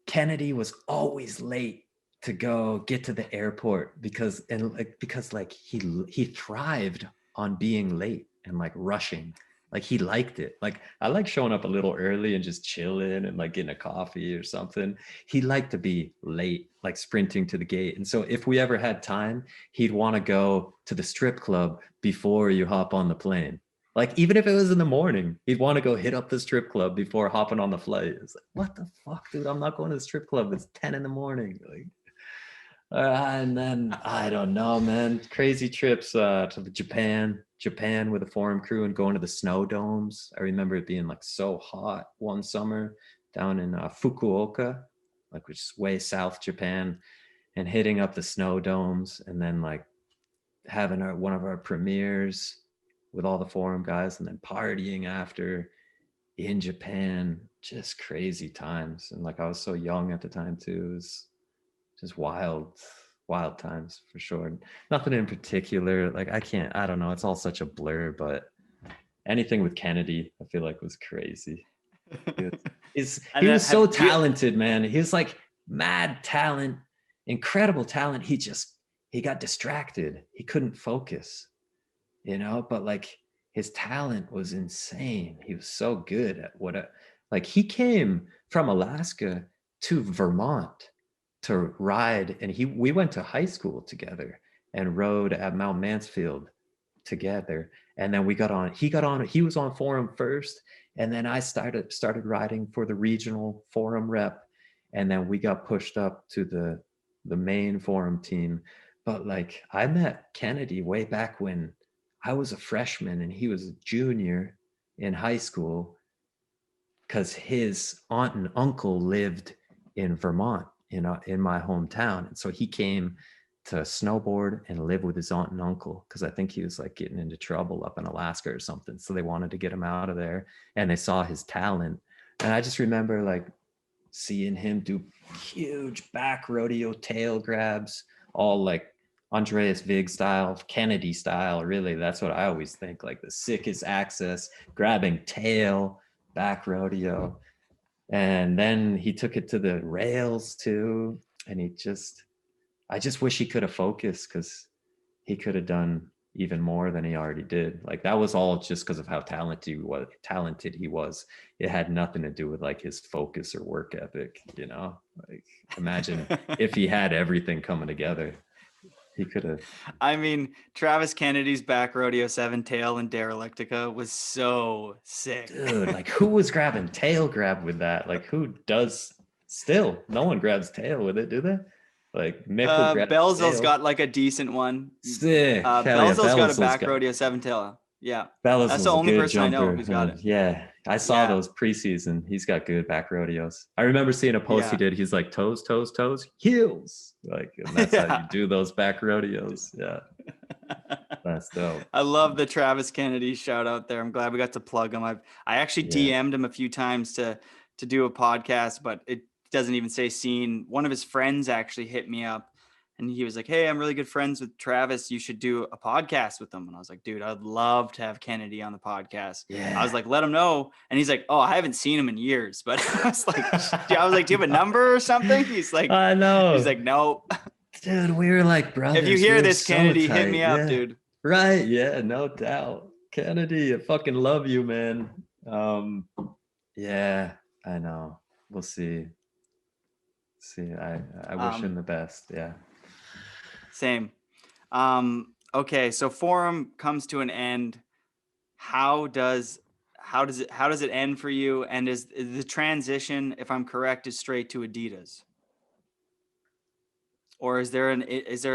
Kennedy was always late to go get to the airport because he thrived on being late and like rushing. Like he liked it. Like I like showing up a little early and just chilling and like getting a coffee or something. He liked to be late, like sprinting to the gate. And so if we ever had time, he'd want to go to the strip club before you hop on the plane. Like, even if it was in the morning, he'd want to go hit up the strip club before hopping on the flight. It's like, what the fuck, dude? I'm not going to the strip club. It's 10 in the morning. Like, and then, I don't know, man. Crazy trips to Japan with a forum crew and going to the snow domes. I remember it being like so hot one summer down in Fukuoka, like which is way south Japan, and hitting up the snow domes and then like having one of our premieres with all the forum guys and then partying after in Japan. Just crazy times. And like I was so young at the time too. It was just wild times for sure. Nothing in particular. Like I don't know. It's all such a blur, but anything with Kennedy, I feel like was crazy. He was so talented, man. He was like mad talent, incredible talent. He got distracted. He couldn't focus. But like his talent was insane. He was so good at like he came from Alaska to Vermont to ride, and we went to high school together and rode at Mount Mansfield together. And then he was on forum first, and then I started riding for the regional forum rep, and then we got pushed up to the main forum team. But like I met Kennedy way back when I was a freshman and he was a junior in high school, because his aunt and uncle lived in Vermont, in my hometown. And so he came to snowboard and live with his aunt and uncle, because I think he was like getting into trouble up in Alaska or something. So they wanted to get him out of there, and they saw his talent. And I just remember like seeing him do huge back rodeo tail grabs, all like Andreas Vig style, Kennedy style. Really, that's what I always think, like the sickest access, grabbing tail, back rodeo. And then he took it to the rails too. And I just wish he could have focused, because he could have done even more than he already did. Like that was all just because of how talented he was. It had nothing to do with like his focus or work ethic, like imagine if he had everything coming together. He could have. I mean, Travis Kennedy's back rodeo 7 tail and Derelictica was so sick. Dude, like who was grabbing tail grab with that? Like who does still? No one grabs tail with it, do they? Like Mick Belzel's got like a decent one. Sick. Belzel's got a Belzel's back rodeo 7 tail. Yeah. Bellas That's was the a only good person I know jumper. who's got and it. Yeah, I saw Yeah. those preseason. He's got good back rodeos. I remember seeing a post he Yeah. did. He's like toes, toes, toes, heels. Like, and that's how you do those back rodeos. Yeah, that's dope. I love the Travis Kennedy shout out there. I'm glad we got to plug him. I actually Yeah. DM'd him a few times to do a podcast, but it doesn't even say seen. One of his friends actually hit me up and he was like, "Hey, I'm really good friends with Travis. You should do a podcast with him." And I was like, "Dude, I'd love to have Kennedy on the podcast." I was Yeah. like, "Let him know." And he's like, "Oh, I haven't seen him in years." But I was like, "Do you have a number or something?" He's like, I know. "No." Dude, we were like brothers. If you We hear were this, so Kennedy, hit tight. me up, Yeah. dude. Right. Yeah, no doubt. Kennedy, I fucking love you, man. Yeah, I know. We'll see. I wish him the best. Yeah. Same. Okay, so Forum comes to an end. How does it end for you? And is the transition, if I'm correct, is straight to Adidas? Or is there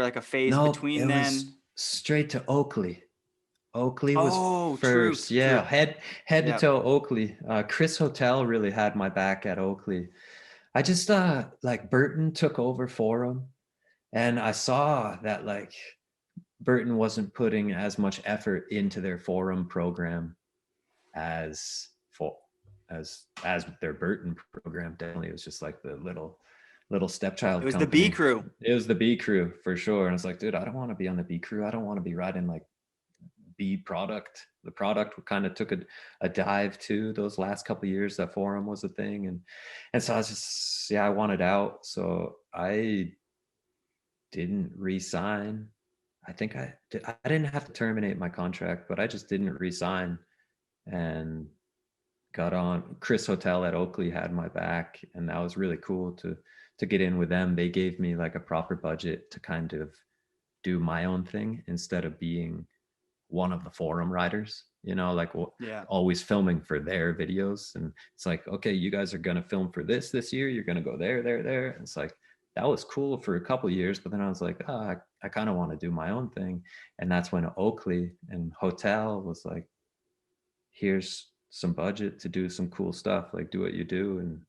like a phase Nope, between it then? was straight to Oakley. Oakley was Oh, true, first. Yeah, true. head to Yep. toe Oakley. Chris Hotel really had my back at Oakley. I just like Burton took over Forum, and I saw that like Burton wasn't putting as much effort into their Forum program as their Burton program. Definitely, it was just like the little stepchild It was company. the B crew. It was the B crew for sure. And I was like, dude, I don't want to be on the B crew. I don't want to be riding like B product. The product kind of took a dive too those last couple of years that Forum was a thing. And so I was just, I wanted out. So I didn't re-sign. I think I didn't have to terminate my contract, but I just didn't re-sign and got on. Chris Hotel at Oakley had my back, and that was really cool to get in with them. They gave me like a proper budget to kind of do my own thing instead of being one of the Forum riders, like always filming for their videos. And it's like, okay, you guys are going to film for this year. You're going to go there. And it's like, that was cool for a couple of years, but then I was like, I kind of want to do my own thing. And that's when Oakley and Hotel was like, here's some budget to do some cool stuff, like do what you do and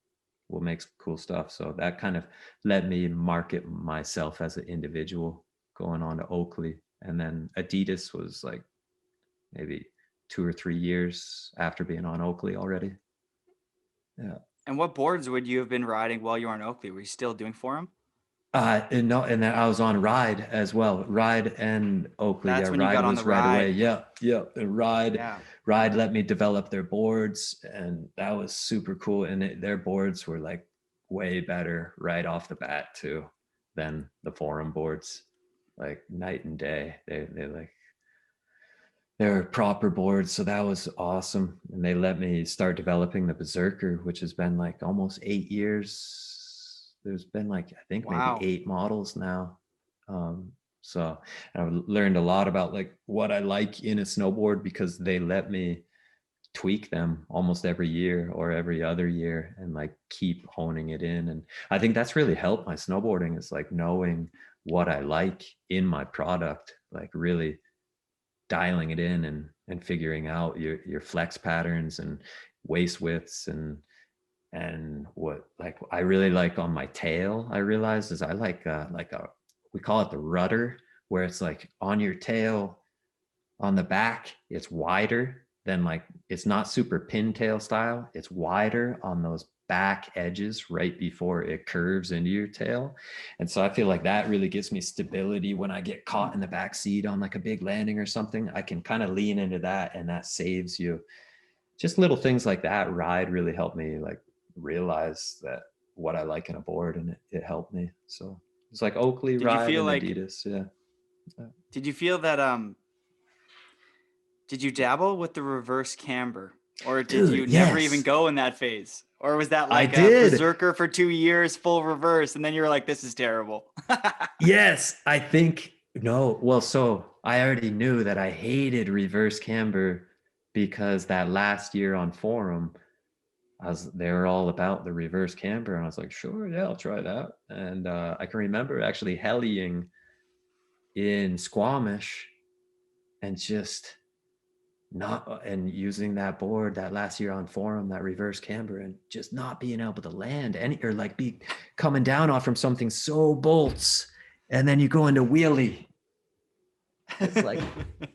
we'll make cool stuff. So that kind of let me market myself as an individual going on to Oakley. And then Adidas was like maybe 2 or 3 years after being on Oakley already. Yeah. And what boards would you have been riding while you were on Oakley? Were you still doing Forum? And then I was on Ride as well. Ride and Oakley. That's when you Ride got on was the right away. Ride. Yeah. And Ride. Yeah. Ride let me develop their boards, and that was super cool. And their boards were like way better right off the bat too than the Forum boards, like night and day. They're proper boards, so that was awesome. And they let me start developing the Berserker, which has been like almost 8 years. There's been like, I think Wow. maybe 8 models now. So I've learned a lot about like what I like in a snowboard because they let me tweak them almost every year or every other year and like keep honing it in. And I think that's really helped my snowboarding, is like knowing what I like in my product, like really dialing it in and figuring out your flex patterns and waist widths and what like I really like on my tail. I realized is I like we call it the rudder, where it's like on your tail on the back it's wider than like, it's not super pintail style, it's wider on those back edges right before it curves into your tail. And so I feel like that really gives me stability when I get caught in the back seat on like a big landing or something. I can kind of lean into that and that saves you. Just little things like that. Ride really helped me like realize that what I like in a board, and it helped me. So it's like Oakley, Ride, and Adidas. Yeah. Did you feel that did you dabble with the reverse camber, or did you never even go in that phase? Or was that like a Berserker for 2 years, full reverse, and then you're like, this is terrible? Yes, I think, no. Well, so I already knew that I hated reverse camber because that last year on Forum, they were all about the reverse camber. And I was like, sure, yeah, I'll try that. And I can remember actually heliing in Squamish and just and using that board that last year on Forum, that reverse camber, and just not being able to land any, or like be coming down off from something so bolts, and then you go into wheelie. It's like,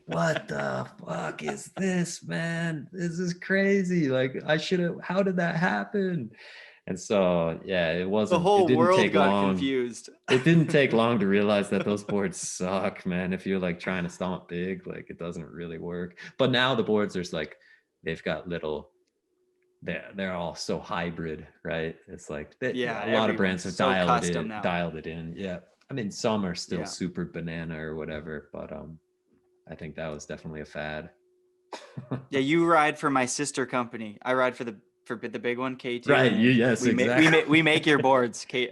what the fuck is this, man? This is crazy. Like, how did that happen? And so, yeah, it wasn't, The whole it didn't world take got long. confused. It didn't take long to realize that those boards suck, man. If you're like trying to stomp big, like it doesn't really work. But now the boards, there's like, they've got little, they're all so hybrid, right? It's like Yeah, a lot of brands have everyone's so custom now. dialed it in. Yeah. I mean, some are still Yeah. super banana or whatever, but I think that was definitely a fad. Yeah, you ride for my sister company. I ride for the big one, K2. Right. and Yes, exactly. We make your boards, K.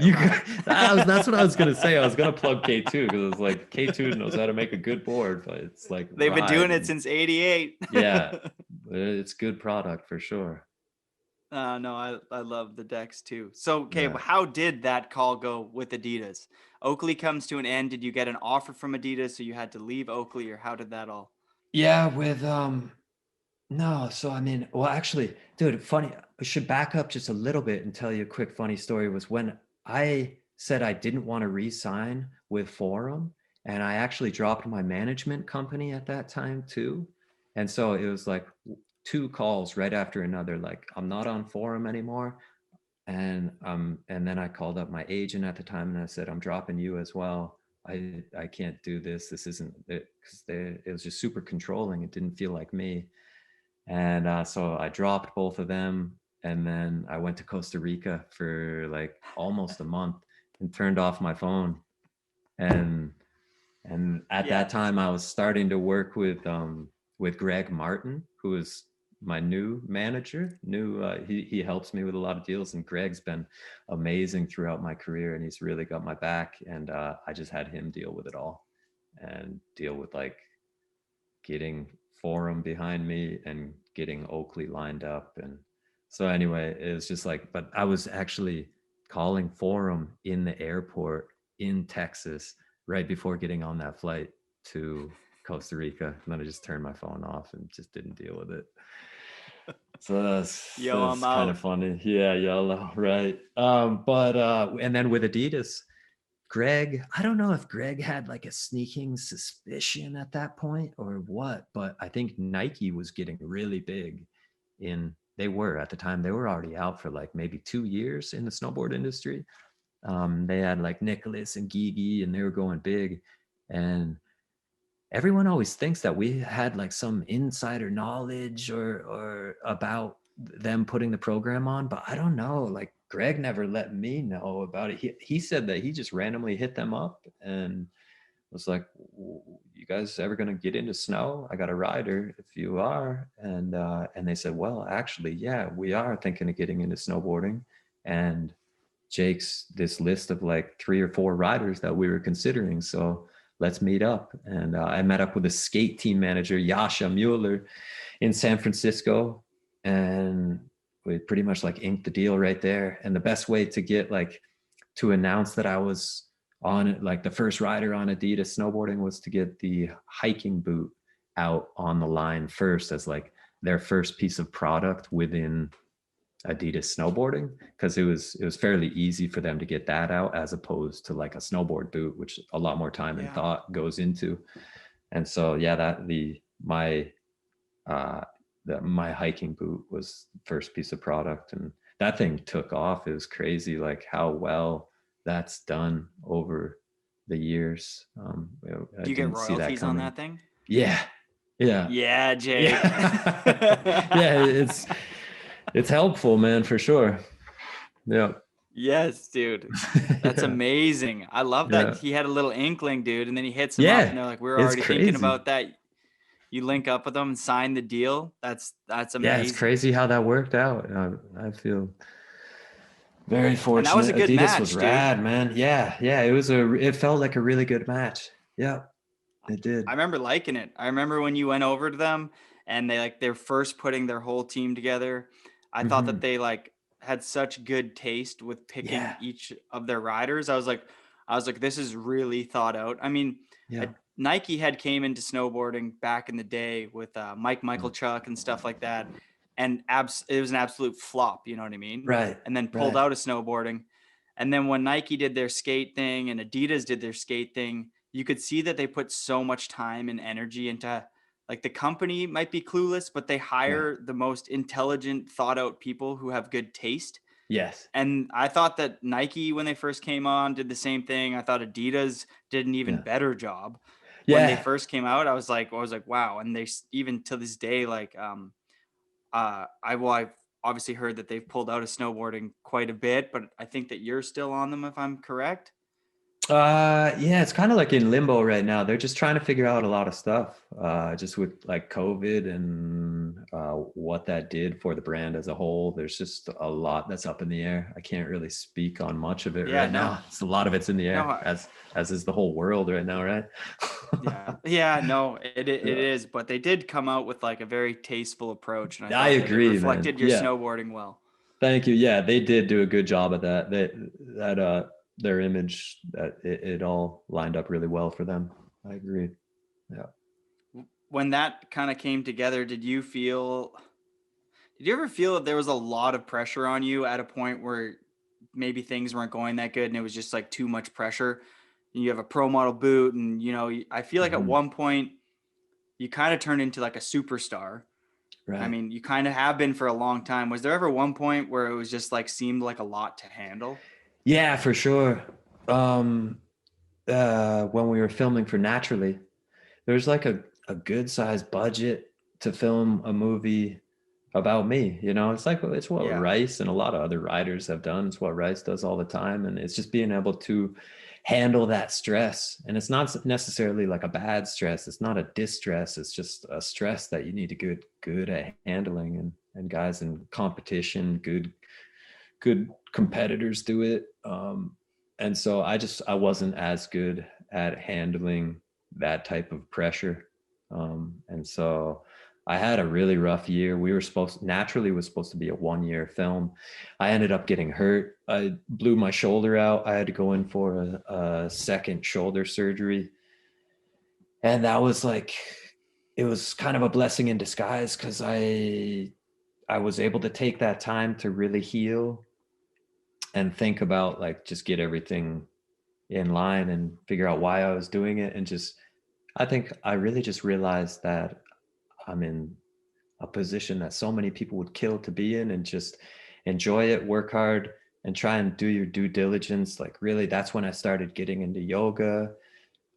That's what I was gonna say. I was gonna plug K2 because it's like K2 knows how to make a good board, but it's like They've been doing it since '88. Yeah, it's good product for sure. No, I love the decks too. So, okay, Yeah. how did that call go with Adidas? Oakley comes to an end. Did you get an offer from Adidas, so you had to leave Oakley, or how did that all? Yeah, with no, so I mean, well, actually, dude, funny. I should back up just a little bit and tell you a quick funny story. Was when I said I didn't want to re-sign with Forum, and I actually dropped my management company at that time too. And so it was like 2 calls right after another, like, I'm not on Forum anymore. And then I called up my agent at the time and I said, I'm dropping you as well. I can't do this. This isn't it, because it was just super controlling. It didn't feel like me. And so I dropped both of them. And then I went to Costa Rica for like almost a month and turned off my phone. And at that time I was starting to work with Greg Martin, who is my new manager. He helps me with a lot of deals, and Greg's been amazing throughout my career, and he's really got my back. And I just had him deal with it all and deal with like getting Forum behind me and getting Oakley lined up. And so anyway, it was just like, but I was actually calling Forum in the airport in Texas right before getting on that flight to Costa Rica. And then I just turned my phone off and just didn't deal with it. So that's kind of funny. Yeah, YOLO, right. And then with Adidas, Greg, I don't know if Greg had like a sneaking suspicion at that point or what, but I think Nike was getting really big they were at the time, they were already out for like maybe 2 years in the snowboard industry. They had like Nicholas and Gigi, and they were going big. And everyone always thinks that we had like some insider knowledge or about them putting the program on, but I don't know. Like Greg never let me know about it. He said that he just randomly hit them up and was like, you guys ever gonna get into snow? I got a rider if you are. And they said, well, actually, yeah, we are thinking of getting into snowboarding. And Jake's this list of like 3 or 4 riders that we were considering. So let's meet up. And I met up with a skate team manager, Yasha Mueller, in San Francisco. And we pretty much like inked the deal right there. And the best way to get like to announce that I was on like the first rider on Adidas snowboarding was to get the hiking boot out on the line first as like their first piece of product within Adidas snowboarding, because it was fairly easy for them to get that out as opposed to like a snowboard boot, which a lot more time and thought goes into. And so my hiking boot was the first piece of product, and that thing took off. It was crazy like how well that's done over the years. Do you get royalties on that thing? Yeah, Jake. Yeah, it's helpful, man, for sure. Yeah. Yes, dude. That's amazing. I love that he had a little inkling, dude, and then he hits him up and they're like, we're already thinking about that. You link up with them and sign the deal. That's amazing. Yeah, it's crazy how that worked out. I feel very fortunate. And that was a good Adidas match, was dude. Rad, man. Yeah. It felt like a really good match. Yeah, it did. I remember liking it. I remember when you went over to them and they're first putting their whole team together. I thought that they like had such good taste with picking each of their riders. I was like, this is really thought out. I mean, Nike had came into snowboarding back in the day with Michael Chuck and stuff like that, and it was an absolute flop. You know what I mean? Right. And then pulled out of snowboarding. And then when Nike did their skate thing and Adidas did their skate thing, you could see that they put so much time and energy into, like, the company might be clueless, but they hire the most intelligent, thought out people who have good taste. Yes. And I thought that Nike, when they first came on, did the same thing. I thought Adidas did an even better job when they first came out. I was like, wow. And they, even to this day, like, I've obviously heard that they've pulled out of snowboarding quite a bit, but I think that you're still on them, if I'm correct. Yeah, it's kind of like in limbo right now. They're just trying to figure out a lot of stuff, just with like COVID and what that did for the brand as a whole. There's just a lot that's up in the air. I can't really speak on much of it now. It's a lot of it's in the air, as is the whole world right now, right? It is. But they did come out with like a very tasteful approach, and I agree, it reflected man. your snowboarding well. Thank you. Yeah, they did do a good job at that. Their image, that it all lined up really well for them. I agree. Yeah. When that kind of came together, did you ever feel that there was a lot of pressure on you at a point where maybe things weren't going that good and it was just like too much pressure? You have a pro model boot, and I feel like at one point you kind of turned into like a superstar. Right. I mean, you kind of have been for a long time. Was there ever one point where it was just like seemed like a lot to handle? Yeah, for sure. When we were filming for Naturally, there's like a good sized budget to film a movie about me. It's what Rice and a lot of other writers have done. It's what Rice does all the time. And it's just being able to handle that stress. And it's not necessarily like a bad stress. It's not a distress. It's just a stress that you need to get good at handling. And guys in competition, good competitors do it. And so I wasn't as good at handling that type of pressure. And so I had a really rough year. Naturally was supposed to be a 1-year film. I ended up getting hurt. I blew my shoulder out. I had to go in for a second shoulder surgery. And that was it was kind of a blessing in disguise, because I was able to take that time to really heal and think about just get everything in line and figure out why I was doing it. And I think I really just realized that I'm in a position that so many people would kill to be in, and just enjoy it, work hard, and try and do your due diligence. Really, that's when I started getting into yoga,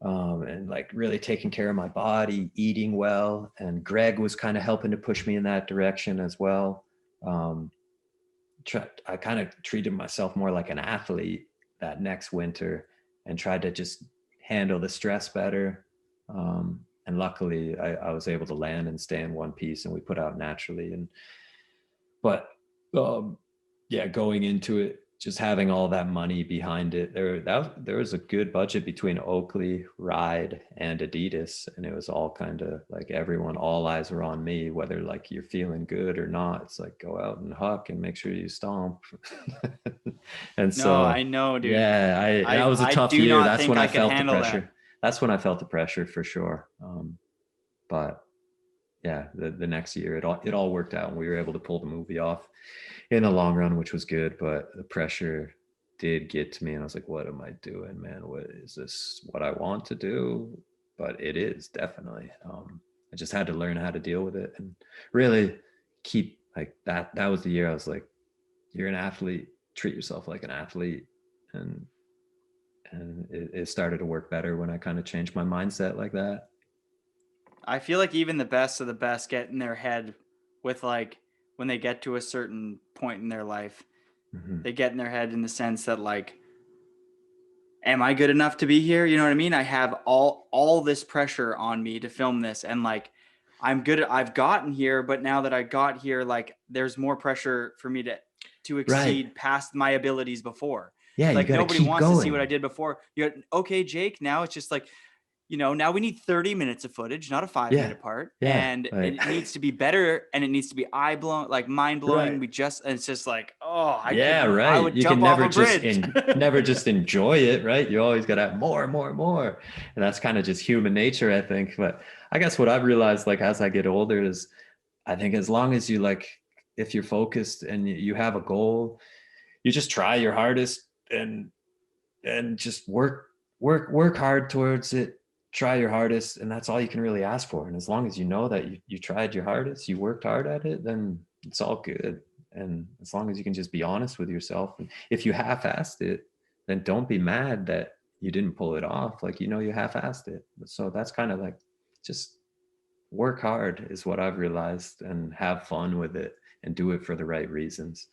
and really taking care of my body, eating well. And Greg was kind of helping to push me in that direction as well. I kind of treated myself more like an athlete that next winter, and tried to just handle the stress better. And luckily I was able to land and stay in one piece, and we put out Naturally. But going into it, just having all that money behind it, there was a good budget between Oakley, Ride, and Adidas, and it was all kind of all eyes were on me, whether you're feeling good or not. It's go out and huck and make sure you stomp. And so I know, dude. Yeah, that was a tough year. That's when I felt the pressure. That's when I felt the pressure for sure. But yeah, the next year it all worked out, and we were able to pull the movie off in the long run, which was good. But the pressure did get to me, and I was like, what am I doing, man? What is this? What I want to do? But it is definitely. I just had to learn how to deal with it, and really keep that. That was the year I was like, you're an athlete, treat yourself like an athlete. And it started to work better when I kind of changed my mindset like that. I feel like even the best of the best get in their head with when they get to a certain point in their life, they get in their head in the sense that am I good enough to be here? You know what I mean? I have all this pressure on me to film this, and I'm good. I've gotten here, but now that I got here, there's more pressure for me to exceed past my abilities before. Yeah, nobody wants to see what I did before. Okay, Jake. Now it's just now we need 30 minutes of footage, not a 5-minute part. Yeah, And it needs to be better, and it needs to be mind blowing. Right. It's just like, oh, right. I would You jump can off never a bridge. never just enjoy it, right? You always got to have more and more and more. And that's kind of just human nature, I think. But I guess what I've realized, like, as I get older is I think as long as you like, if you're focused and you have a goal, you just try your hardest and just work hard towards it, try your hardest, and that's all you can really ask for. And as long as you know that you tried your hardest, you worked hard at it, then it's all good. And as long as you can just be honest with yourself, and if you half-assed it, then don't be mad that you didn't pull it off. Like, you half-assed it. So that's kind of like, just work hard is what I've realized, and have fun with it and do it for the right reasons.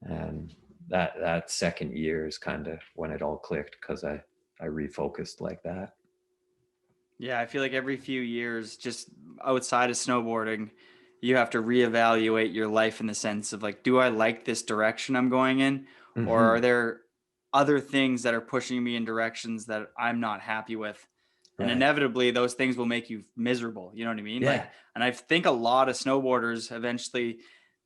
And that second year is kind of when it all clicked, because I refocused like that. Yeah, I feel like every few years, just outside of snowboarding, you have to reevaluate your life in the sense of like, do I like this direction I'm going in? Or are there other things that are pushing me in directions that I'm not happy with? And inevitably those things will make you miserable. You know what I mean? Yeah. Like, and I think a lot of snowboarders eventually,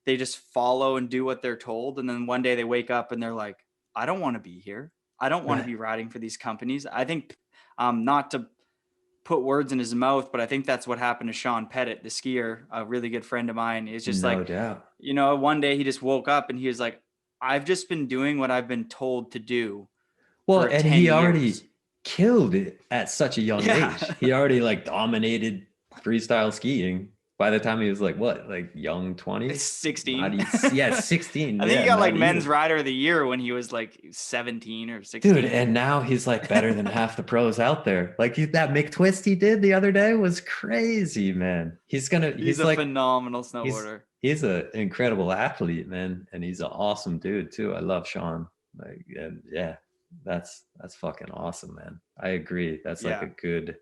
they just follow and do what they're told. And then one day they wake up and they're like, I don't want to be here. I don't want to be riding for these companies. I think, not to put words in his mouth, but I think that's what happened to Sean Pettit, the skier, a really good friend of mine. It's just No doubt. One day he just woke up and he was like, I've just been doing what I've been told to do. Well, for and 10 he already years. killed it at such a young age. He already like dominated freestyle skiing by the time he was like, what, like young 20s? 16. 16. I think he got like men's rider of the year when he was like 17 or 16. Dude, and now he's like better than half the pros out there. Like that McTwist he did the other day was crazy, man. He's a like phenomenal snowboarder. He's an incredible athlete, man, and he's an awesome dude too. I love Sean. Like, and yeah, that's fucking awesome, man. I agree. That's like a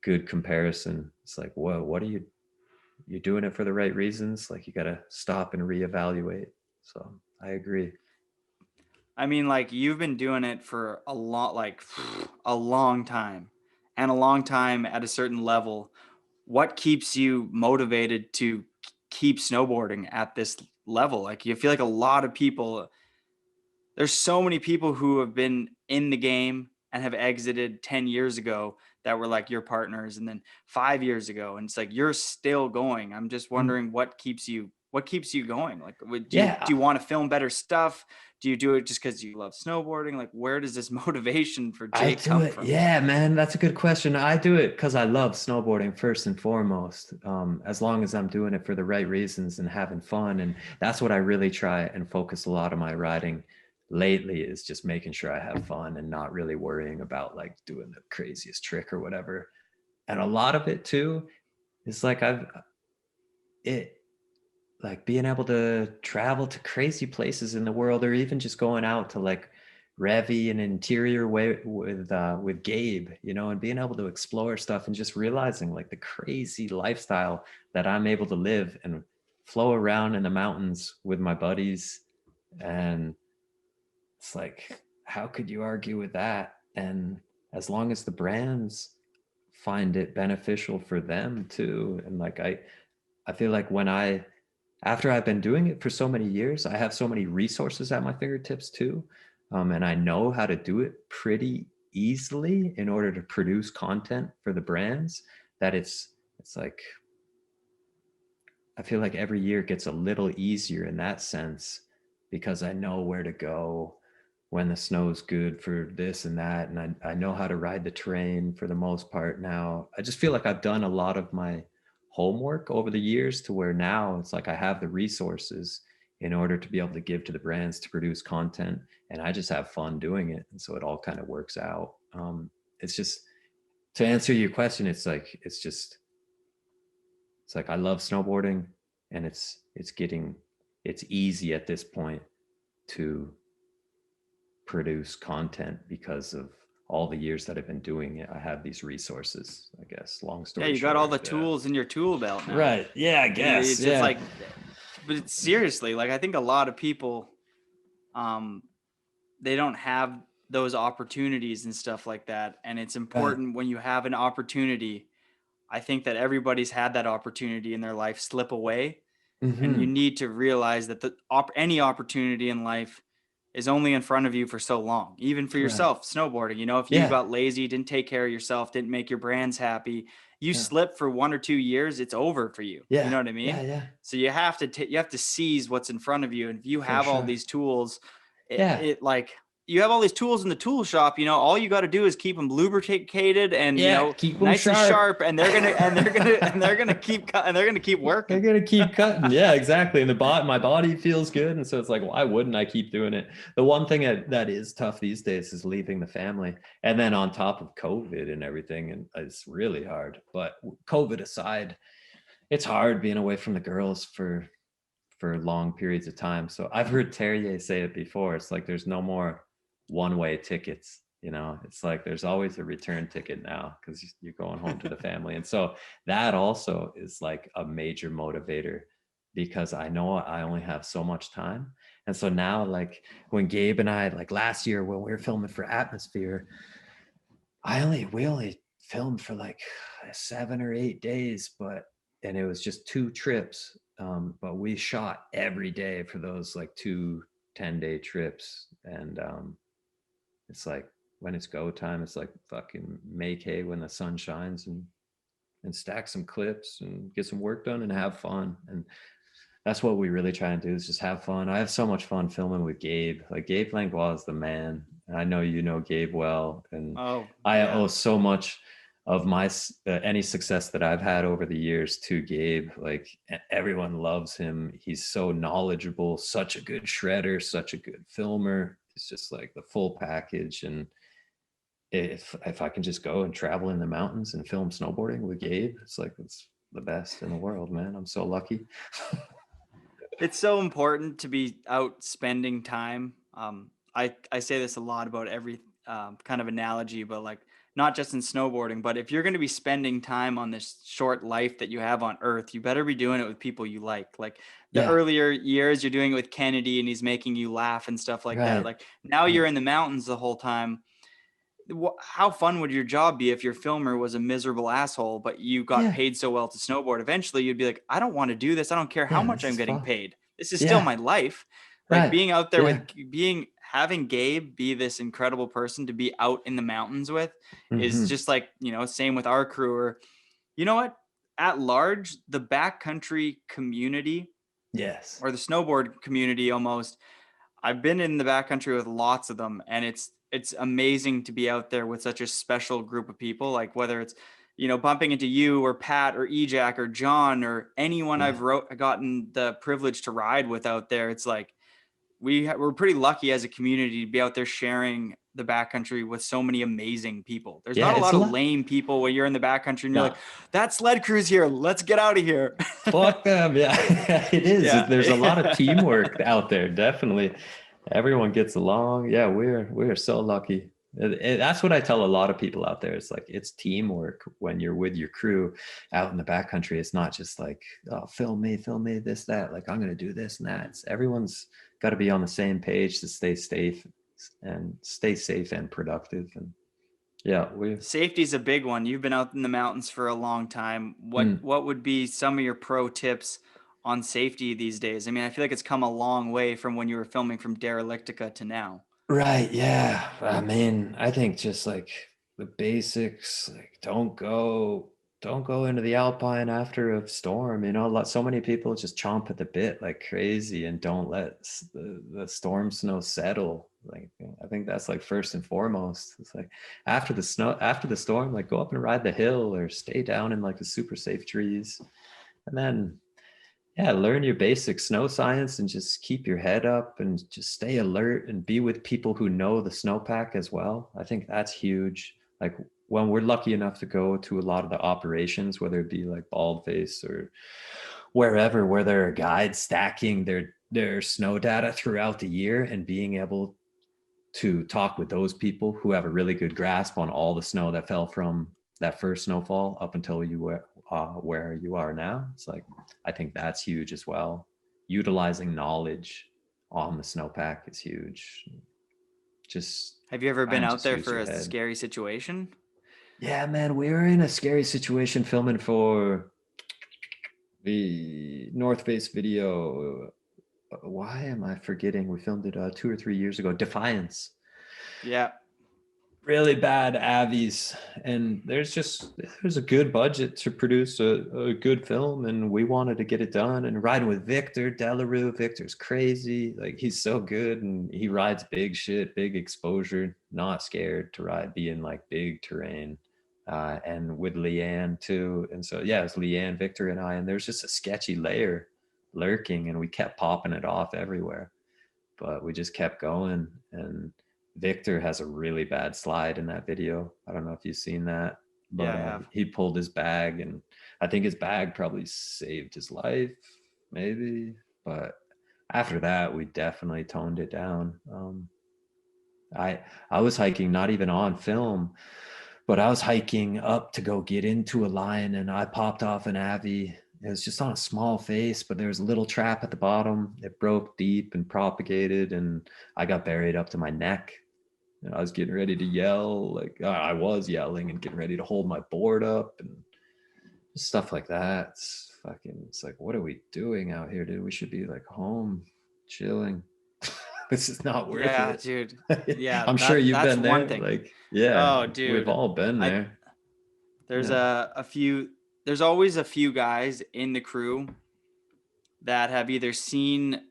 good comparison. It's like, whoa, what are you're doing it for the right reasons? Like, you got to stop and reevaluate. So I agree. I mean, like, you've been doing it for a long time, and a long time at a certain level. What keeps you motivated to keep snowboarding at this level? Like, you feel like a lot of people, there's so many people who have been in the game and have exited 10 years ago that were like your partners, and then 5 years ago, and it's like, you're still going. I'm just wondering what keeps you going? Like, do you want to film better stuff? Do you do it just because you love snowboarding? Like, where does this motivation for Jake come from? Yeah, man, that's a good question. I do it because I love snowboarding first and foremost. As long as I'm doing it for the right reasons and having fun. And that's what I really try and focus a lot of my riding lately, is just making sure I have fun and not really worrying about like doing the craziest trick or whatever. And a lot of it too is like like being able to travel to crazy places in the world, or even just going out to like Revy and interior way with Gabe, and being able to explore stuff and just realizing like the crazy lifestyle that I'm able to live and flow around in the mountains with my buddies. And it's like, how could you argue with that? And as long as the brands find it beneficial for them too. And like, I feel like after I've been doing it for so many years, I have so many resources at my fingertips too. And I know how to do it pretty easily in order to produce content for the brands, that it's like, I feel like every year gets a little easier in that sense, because I know where to go when the snow's good for this and that. And I know how to ride the terrain for the most part now. I just feel like I've done a lot of my homework over the years, to where now it's like I have the resources in order to be able to give to the brands to produce content, and I just have fun doing it. And so it all kind of works out. It's just, to answer your question, it's like I love snowboarding, and it's easy at this point to produce content because of all the years that I've been doing it. I have these resources, I guess. Long story short. Yeah, you got all the tools in your tool belt now. Right. Yeah, I guess. It's just like, but it's seriously, like, I think a lot of people, they don't have those opportunities and stuff like that. And it's important when you have an opportunity. I think that everybody's had that opportunity in their life slip away, and you need to realize that any opportunity in life is only in front of you for so long. Even for yourself, snowboarding, you know, if you got lazy, didn't take care of yourself, didn't make your brands happy, you slip for 1 or 2 years, it's over for you. You know what I mean? So you have to seize what's in front of you. And if you have all these tools, it like, you have all these tools in the tool shop, you know, all you got to do is keep them lubricated and, you know, keep them nice and sharp, and they're going to keep working. They're going to keep cutting. Yeah, exactly. And my body feels good. And so it's like, why wouldn't I keep doing it? The one thing that is tough these days is leaving the family. And then on top of COVID and everything, and it's really hard. But COVID aside, it's hard being away from the girls for long periods of time. So I've heard Terrier say it before. It's like, there's no more one-way tickets, you know. It's like there's always a return ticket now because you're going home to the family. And so that also is like a major motivator, because I know I only have so much time. And so now, like when Gabe and I, like last year when we were filming for Atmosphere, we only filmed for like 7 or 8 days, and it was just 2 trips, but we shot every day for those like 2 10-day trips. And it's like when it's go time, it's like fucking make hay when the sun shines, and stack some clips and get some work done and have fun. And that's what we really try and do, is just have fun. I have so much fun filming with Gabe. Like Gabe Langlois is the man. And I know you know Gabe well. And I owe so much of my any success that I've had over the years to Gabe. Like everyone loves him. He's so knowledgeable, such a good shredder, such a good filmer. It's just like the full package. And if I can just go and travel in the mountains and film snowboarding with Gabe, it's like, it's the best in the world, man. I'm so lucky. It's so important to be out spending time. I say this a lot about every kind of analogy, but like not just in snowboarding, but if you're going to be spending time on this short life that you have on Earth, you better be doing it with people you like. Like the earlier years, you're doing it with Kennedy and he's making you laugh and stuff like that. Like now you're in the mountains the whole time. How fun would your job be if your filmer was a miserable asshole, but you got paid so well to snowboard? Eventually you'd be like, I don't want to do this. I don't care how much I'm getting paid. This is still my life. Like being out there with having Gabe be this incredible person to be out in the mountains with is just like, you know, same with our crew. Or, you know what, at large, the backcountry community, or the snowboard community almost, I've been in the backcountry with lots of them, and it's amazing to be out there with such a special group of people. Like whether it's, you know, bumping into you or Pat or Ejack or John or anyone I've gotten the privilege to ride with out there. It's like we're pretty lucky as a community to be out there sharing the backcountry with so many amazing people. There's not a lot of lame people when you're in the backcountry and you're like, that sled crew's here, let's get out of here. Fuck them. It is. There's a lot of teamwork out there. Definitely. Everyone gets along. Yeah, we're so lucky. That's what I tell a lot of people out there. It's like, it's teamwork when you're with your crew out in the backcountry. It's not just like, oh, film me, this, that. Like, I'm going to do this and that. Everyone's got to be on the same page to stay safe and productive. And safety's a big one. You've been out in the mountains for a long time. What would be some of your pro tips on safety these days? I mean, I feel like it's come a long way from when you were filming from Derelictica to now. Right. Yeah. I mean, I think just like the basics, like don't go into the Alpine after a storm. You know, so many people just chomp at the bit like crazy and don't let the storm snow settle. Like, I think that's like first and foremost. It's like after the storm, like go up and ride the hill or stay down in like the super safe trees. And then learn your basic snow science and just keep your head up and just stay alert and be with people who know the snowpack as well. I think that's huge. Like when we're lucky enough to go to a lot of the operations, whether it be like Baldface or wherever, where there are guides stacking their snow data throughout the year, and being able to talk with those people who have a really good grasp on all the snow that fell from that first snowfall up until you were where you are now. It's like, I think that's huge as well. Utilizing knowledge on the snowpack is huge. Just Have you ever been Trying to out there use for your a head. scary situation? Yeah, man, we were in a scary situation filming for the North Face video. Why am I forgetting? We filmed it 2 or 3 years ago. Defiance. Yeah. Really bad avies, and there's a good budget to produce a good film, and we wanted to get it done. And riding with Victor Delarue. Victor's crazy. Like, he's so good, and he rides big shit, big exposure, not scared to be in like big terrain. And with Leanne too. And so, yeah, it was Leanne, Victor, and I, and there's just a sketchy layer lurking, and we kept popping it off everywhere, but we just kept going. And Victor has a really bad slide in that video. I don't know if you've seen that, but Yeah, I have. he pulled his bag, and I think his bag probably saved his life, maybe. But after that, we definitely toned it down. I was hiking, not even on film, but I was hiking up to go get into a line, and I popped off an Avi. It was just on a small face, but there was a little trap at the bottom. It broke deep and propagated, and I got buried up to my neck. And I was getting ready to yell, like I was yelling and getting ready to hold my board up and stuff like that. It's like, what are we doing out here, dude? We should be like home, chilling. This is not worth Yeah, it. dude. Yeah, I'm sure you've that's been there. one thing. Like, yeah, Oh, dude. we've all been there. There's Yeah. a few. There's always a few guys in the crew that have either seen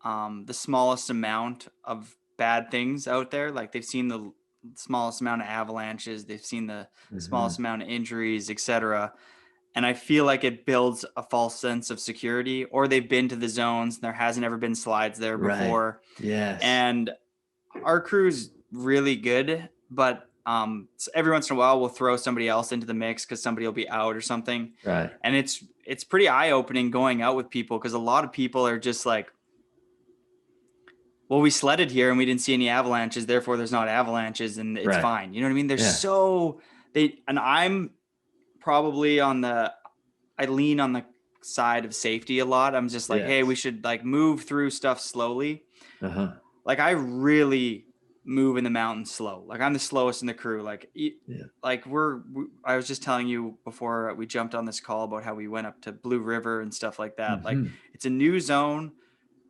the smallest amount of bad things out there, like they've seen the smallest amount of avalanches, they've seen the smallest amount of injuries, etc. And I feel like it builds a false sense of security, or they've been to the zones and there hasn't ever been slides there before. Right. Yes. And our crew's really good, but every once in a while we'll throw somebody else into the mix because somebody will be out or something. Right. And it's pretty eye-opening going out with people, because a lot of people are just like, well, we sledded here and we didn't see any avalanches, therefore there's not avalanches, and it's fine. You know what I mean? And I'm probably I lean on the side of safety a lot. I'm just like, hey, we should like move through stuff slowly. Like, I really move in the mountains slow. Like, I'm the slowest in the crew. Like, like I was just telling you before we jumped on this call about how we went up to Blue River and stuff like that. Like, it's a new zone.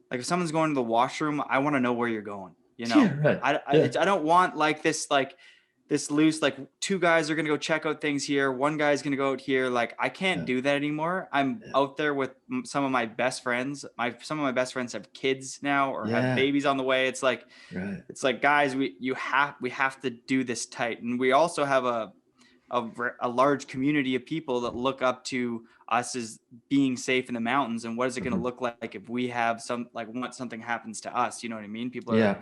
Like, if someone's going to the washroom, I want to know where you're going. You know, I don't want like this loose, like, two guys are going to go check out things here, one guy's going to go out here. Like, I can't do that anymore. I'm out there with some of my best friends. Some of my best friends have kids now or have babies on the way. It's like, it's like, guys, we have to do this tight. And we also have a large community of people that look up to us as being safe in the mountains. And what is it going to look like if we have once something happens to us? You know what I mean? People are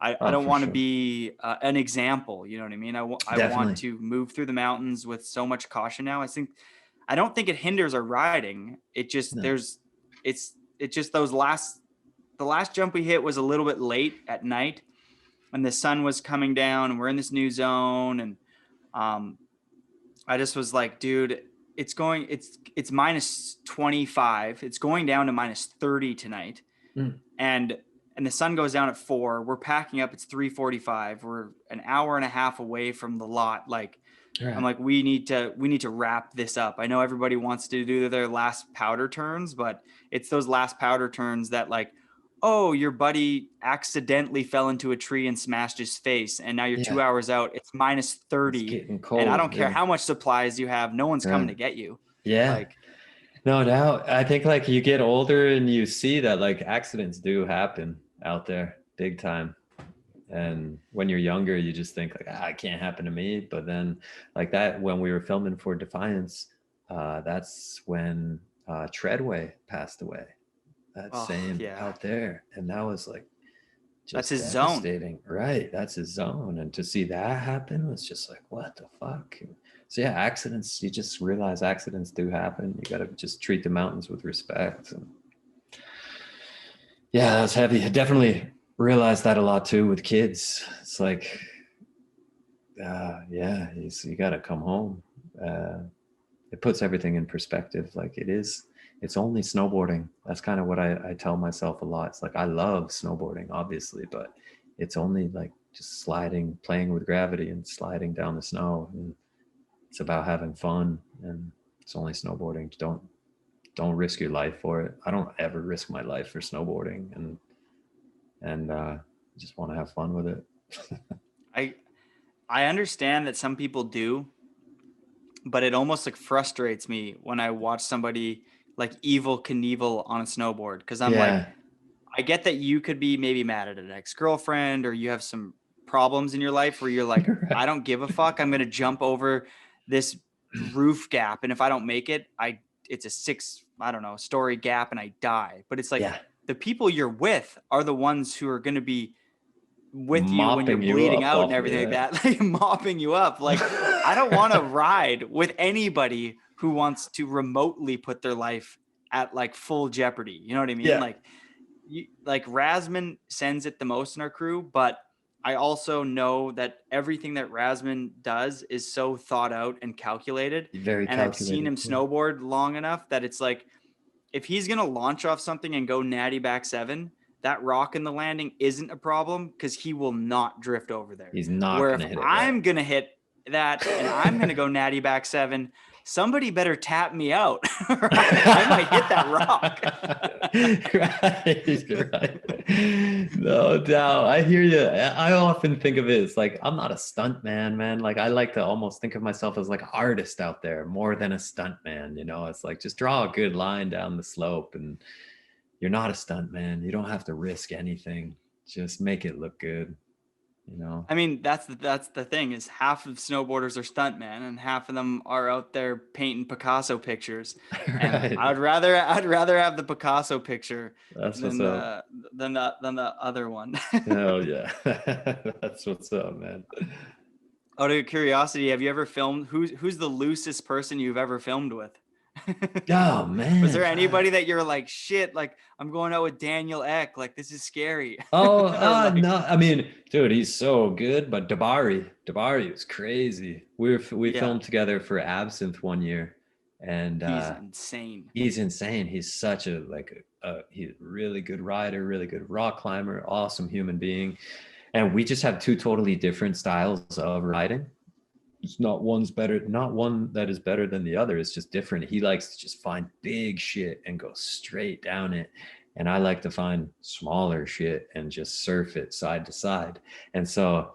I don't want to be an example. You know what I mean? I want to move through the mountains with so much caution now. I don't think it hinders our riding. It just, the last jump we hit was a little bit late at night when the sun was coming down and we're in this new zone. And I just was like, dude, it's minus 25. It's going down to minus 30 tonight. And the sun goes down at 4. We're packing up. It's 3:45. We're an hour and a half away from the lot. Like, I'm like, we need to wrap this up. I know everybody wants to do their last powder turns, but it's those last powder turns that, like, oh, your buddy accidentally fell into a tree and smashed his face, and now you're 2 hours out. It's minus 30, it's getting cold, and I don't care how much supplies you have. No one's coming to get you. Yeah. Like, no doubt. I think, like, you get older and you see that, like, accidents do happen out there big time. And when you're younger, you just think, like, it can't happen to me. But then, like, that, when we were filming for Defiance, that's when Treadway passed away. Out there. And that was like, just that's his devastating. zone. Right. That's his zone. And to see that happen was just like, what the fuck? So yeah, accidents, you just realize accidents do happen. You got to just treat the mountains with respect. And yeah, that was heavy. I definitely realized that a lot too with kids. It's like, you got to come home. It puts everything in perspective. Like, it's only snowboarding. That's kind of what I tell myself a lot. It's like, I love snowboarding, obviously, but it's only like just sliding, playing with gravity and sliding down the snow. And it's about having fun, and it's only snowboarding. Don't risk your life for it. I don't ever risk my life for snowboarding, and just want to have fun with it. I understand that some people do, but it almost like frustrates me when I watch somebody like Evil Knievel on a snowboard, because I'm like, I get that you could be maybe mad at an ex-girlfriend, or you have some problems in your life where you're like, Right. I don't give a fuck. I'm gonna jump over this roof gap, and if I don't make it, it's a 6 story gap, and I die. But it's like the people you're with are the ones who are gonna be with you when you're Mopping you bleeding up out and off everything it, like that, like mopping you up. Like, I don't want to ride with anybody who wants to remotely put their life at like full jeopardy. You know what I mean? Yeah. Like Razman sends it the most in our crew, but I also know that everything that Razman does is so thought out and calculated. Very And I've seen him calculated, yeah. snowboard long enough that it's like, if he's going to launch off something and go natty back 7, that rock in the landing isn't a problem, because he will not drift over there. He's not Where gonna if hit it. I'm going to hit that and I'm going to go natty back 7, somebody better tap me out. I might hit that rock. Right. No doubt. I hear you. I often think of it as like, I'm not a stunt man. Like, I like to almost think of myself as like an artist out there more than a stunt man. You know, it's like, just draw a good line down the slope, and you're not a stunt man. You don't have to risk anything. Just make it look good. You know? I mean, that's the thing, is half of snowboarders are stuntmen and half of them are out there painting Picasso pictures. And Right. I'd rather have the Picasso picture That's than what's up. the other one. Hell yeah. That's what's up, man. Out of curiosity, have you ever filmed? Who's the loosest person you've ever filmed with? Oh man. Was there anybody that you're like, shit, like I'm going out with Daniel Eck, like this is scary? Oh, Like, no. I mean, dude, he's so good. But Dabari was crazy. We filmed together for Absinthe one year, and he's insane. He's insane. He's such a he's a really good rider, really good rock climber, awesome human being. And we just have two totally different styles of riding. It's not one that is better than the other. It's just different. He likes to just find big shit and go straight down it. And I like to find smaller shit and just surf it side to side. And so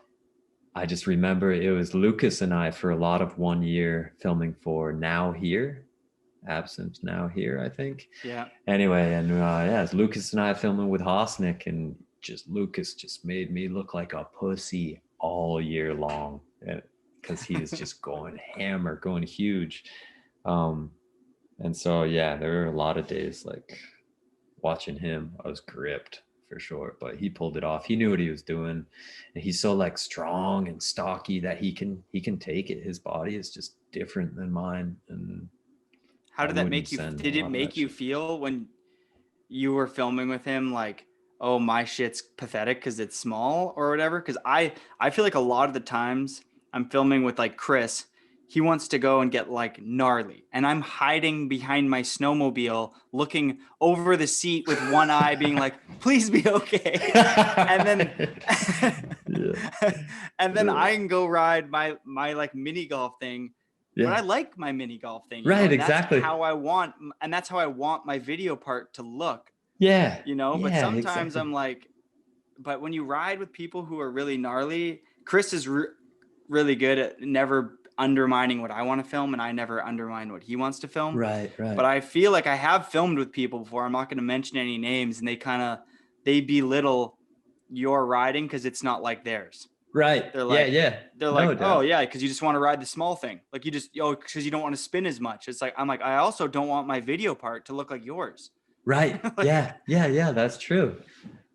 I just remember it was Lucas and I for a lot of 1 year filming for Now Here, Absence Now Here, I think. Yeah. Anyway, and it's Lucas and I filming with Hosnick, and Lucas just made me look like a pussy all year long. Because he was just going hammer, going huge. And so, yeah, there were a lot of days like watching him, I was gripped for sure, but he pulled it off. He knew what he was doing. And he's so like strong and stocky that he can take it. His body is just different than mine. And how did that make you? Did it make you feel when you were filming with him like, oh, my shit's pathetic because it's small or whatever? Because I feel like a lot of the times I'm filming with like Chris, he wants to go and get like gnarly, and I'm hiding behind my snowmobile, looking over the seat with one eye, being like, "Please be okay." And then I can go ride my like mini golf thing. Yeah. But I like my mini golf thing, right? Exactly. That's how I want, and that's how I want my video part to look. Yeah, you know. But sometimes I'm like, but when you ride with people who are really gnarly, Chris is really good at never undermining what I want to film, and I never undermine what he wants to film. Right. But I feel like I have filmed with people before. I'm not going to mention any names, and they belittle your riding because it's not like theirs. Right. They're like, They're like, oh yeah, because you just want to ride the small thing. Like you just, because you don't want to spin as much. It's like, I'm like, I also don't want my video part to look like yours. Right. Like, yeah. That's true.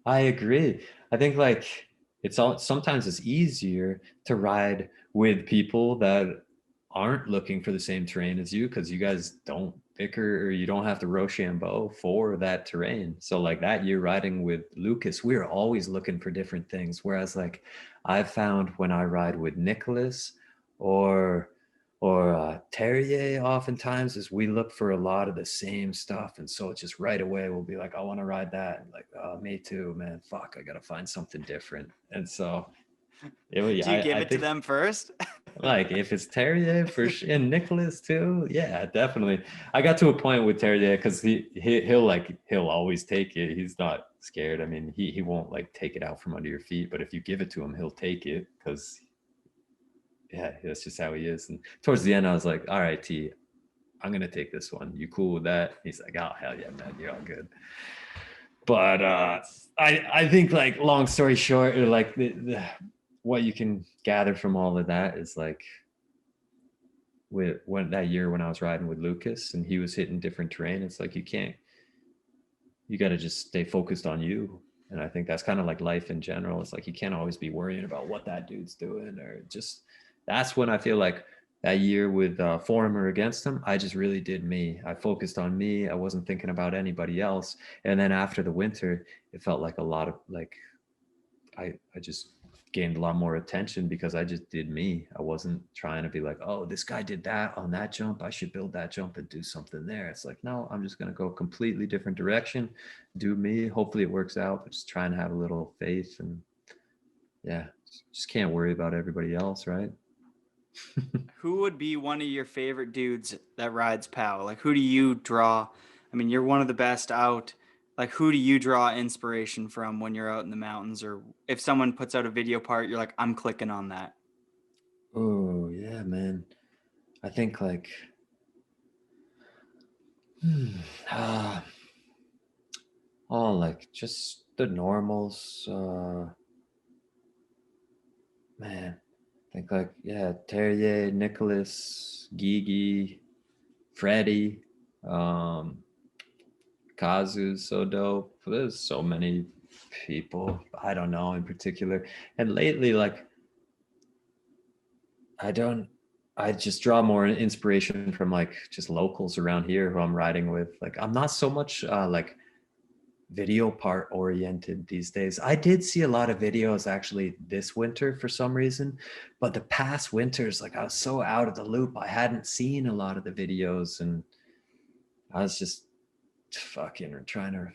I agree. I think like sometimes it's easier to ride with people that aren't looking for the same terrain as you, because you guys don't bicker or you don't have to Rochambeau for that terrain. So like that year riding with Lucas, we're always looking for different things. Whereas like I've found when I ride with Nicholas or Terrier, oftentimes is we look for a lot of the same stuff, and so it's just right away we'll be like, I want to ride that, and like, oh, me too, man, fuck, I gotta find something different. And so Yeah, Do you give it to them first? like if it's Terrier and Nicholas too, yeah, definitely. I got to a point with Terrier because he'll always take it. He's not scared. I mean, he won't like take it out from under your feet, but if you give it to him, he'll take it because yeah, that's just how he is. And towards the end, I was like, all right, T, I'm gonna take this one. You cool with that? He's like, oh hell yeah, man, you're all good. But I think like long story short, or like what you can gather from all of that is like when I was riding with Lucas and he was hitting different terrain, it's like you got to just stay focused on you. And I think that's kind of like life in general. It's like you can't always be worrying about what that dude's doing, or just that's when I feel like that year with for him or against him, I just really did me. I focused on me. I wasn't thinking about anybody else. And then after the winter, it felt like a lot of like I just gained a lot more attention because I just did me. I wasn't trying to be like, oh, this guy did that on that jump, I should build that jump and do something there. It's like, no, I'm just going to go a completely different direction, do me. Hopefully it works out, but just try and have a little faith. And yeah, just can't worry about everybody else, right? Who would be one of your favorite dudes that rides POW? Like, who do you draw? I mean, you're one of the best out. Like, who do you draw inspiration from when you're out in the mountains? Or if someone puts out a video part, you're like, I'm clicking on that. Oh, yeah, man. I think like, oh, like just the normals. Man, I think like, yeah, Terrier, Nicholas, Gigi, Freddie, Kazu's so dope. There's so many people I don't know in particular. And lately, like, I just draw more inspiration from like just locals around here who I'm riding with. Like, I'm not so much like video part oriented these days. I did see a lot of videos actually this winter for some reason, but the past winters, like I was so out of the loop. I hadn't seen a lot of the videos and I was just fucking trying to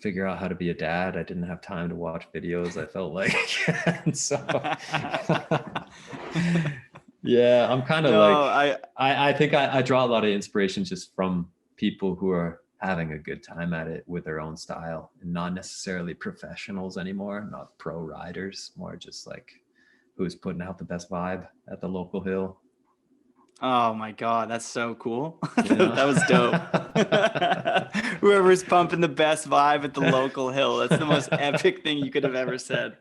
figure out how to be a dad. I didn't have time to watch videos, I felt like. And so yeah, I'm kind of I think I draw a lot of inspiration just from people who are having a good time at it with their own style and not necessarily professionals anymore, not pro riders, more just like who's putting out the best vibe at the local hill. Oh my God, that's so cool. You know? That was dope. Whoever's pumping the best vibe at the local hill. That's the most epic thing you could have ever said.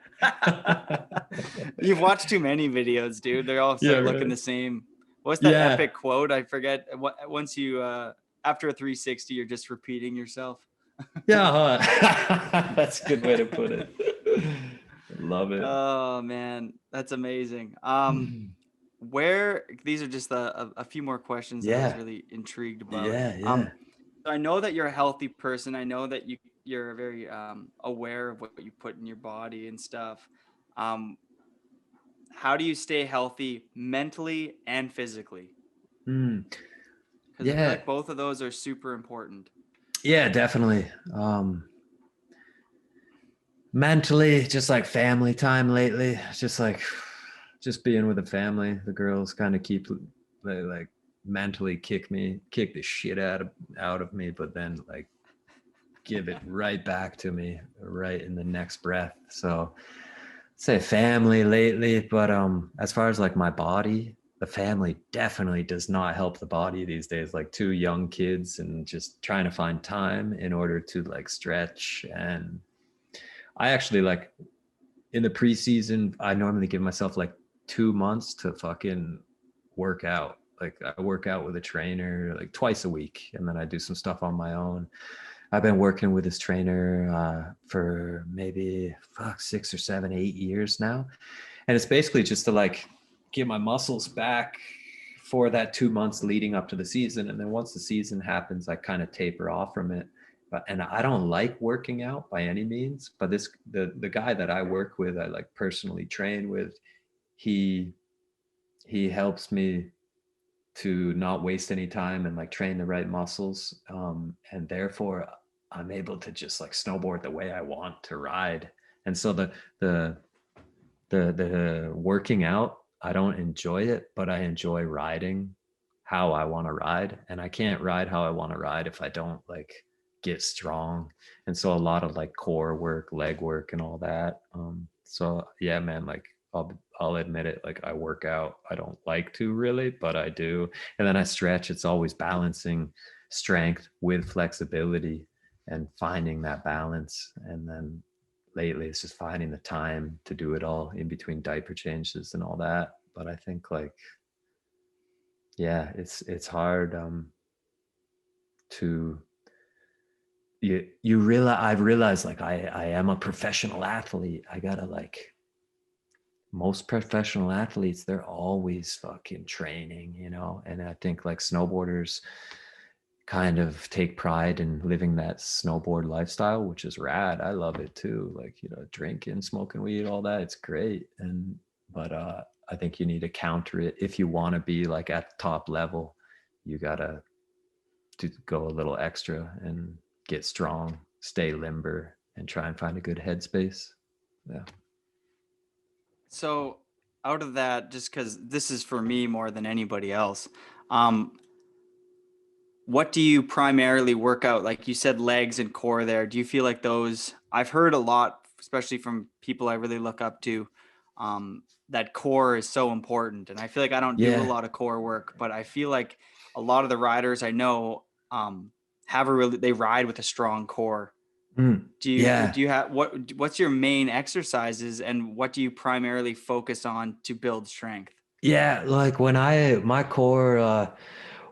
You've watched too many videos, dude. They're all looking the same. What's that epic quote? I forget. Once you, after a 360, you're just repeating yourself. Yeah, huh? That's a good way to put it. Love it. Oh man, that's amazing. Where these are just a few more questions that I was really intrigued about. So I know that you're a healthy person. I know that you're very aware of what you put in your body and stuff. How do you stay healthy mentally and physically? Because I feel like both of those are super important. Yeah, definitely. Mentally, just like family time lately, just being with the family. The girls kind of keep like mentally kick the shit out of me, but then like give it right back to me right in the next breath. So I'd say family lately, but as far as like my body, the family definitely does not help the body these days. Like 2 young kids and just trying to find time in order to like stretch. And I actually like in the preseason, I normally give myself like 2 months to fucking work out. Like I work out with a trainer like twice a week and then I do some stuff on my own. I've been working with this trainer for maybe 6 or 7, 8 years now. And it's basically just to like get my muscles back for that 2 months leading up to the season. And then once the season happens, I kind of taper off from it. And I don't like working out by any means, but the guy that I work with, I like personally train with, he helps me to not waste any time and like train the right muscles. And therefore I'm able to just like snowboard the way I want to ride. And so the the working out, I don't enjoy it, but I enjoy riding how I want to ride. And I can't ride how I want to ride if I don't like get strong. And so a lot of like core work, leg work and all that. So yeah, man, like I'll admit it, like I work out. I don't like to really, but I do. And then I stretch. It's always balancing strength with flexibility and finding that balance. And then lately it's just finding the time to do it all in between diaper changes and all that. But I think like, yeah, it's hard to you realize I've realized like I am a professional athlete. I gotta like most professional athletes, they're always fucking training, you know. And I think like snowboarders kind of take pride in living that snowboard lifestyle, which is rad. I love it too. Like, you know, drinking, smoking weed, all that. It's great. But I think you need to counter it. If you want to be like at the top level, you gotta go a little extra and get strong, stay limber, and try and find a good headspace. Yeah. So out of that, just because this is for me more than anybody else, what do you primarily work out? Like you said, legs and core there. Do you feel like those, I've heard a lot, especially from people I really look up to, that core is so important. And I feel like I don't do a lot of core work, but I feel like a lot of the riders I know they ride with a strong core. Do you have what's your main exercises and what do you primarily focus on to build strength? Yeah, like when my core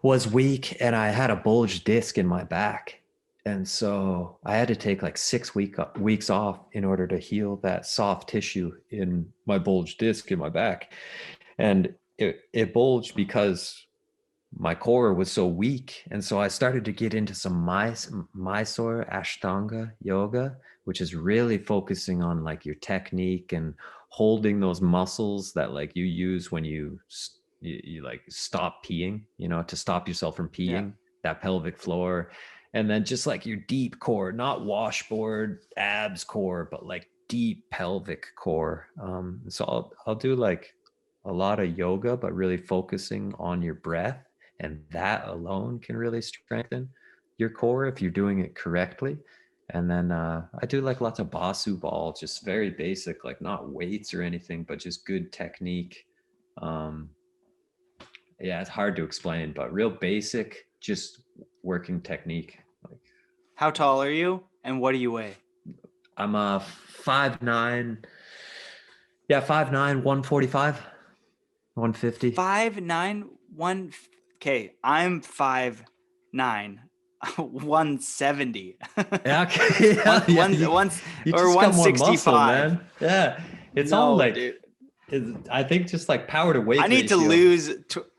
was weak and I had a bulged disc in my back. And so I had to take like 6 weeks off in order to heal that soft tissue in my bulged disc in my back. And it bulged because my core was so weak. And so I started to get into some Mysore Ashtanga yoga, which is really focusing on like your technique and holding those muscles that like you use when you like stop peeing, you know, to stop yourself from peeing, that pelvic floor. And then just like your deep core, not washboard abs core, but like deep pelvic core. So I'll do like a lot of yoga, but really focusing on your breath. And that alone can really strengthen your core if you're doing it correctly. And then I do like lots of Basu ball, just very basic, like not weights or anything, but just good technique. Yeah, it's hard to explain, but real basic, just working technique. Like, how tall are you and what do you weigh? I'm 5'9". Yeah, 5'9", 145, 150. 5'9", okay, I'm 5'9", 170. Yeah, okay. Yeah, or 165. Yeah, it's all like, I think just like power to weight. I need to lose.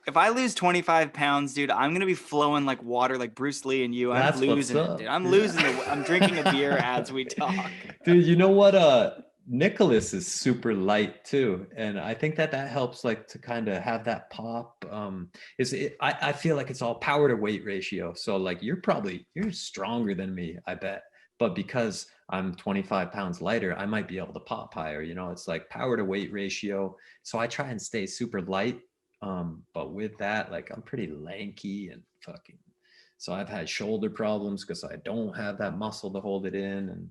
If I lose 25 pounds, dude, I'm gonna be flowing like water, like Bruce Lee and you. I'm losing it, dude. I'm losing it. I'm drinking a beer as we talk. Dude, you know what? Nicholas is super light too, and I think that helps like to kind of have that pop. I feel like it's all power to weight ratio. So like you're stronger than me, I bet, but because I'm 25 pounds lighter, I might be able to pop higher. You know, it's like power to weight ratio. So I try and stay super light, but with that, like I'm pretty lanky and fucking. So I've had shoulder problems because I don't have that muscle to hold it in, and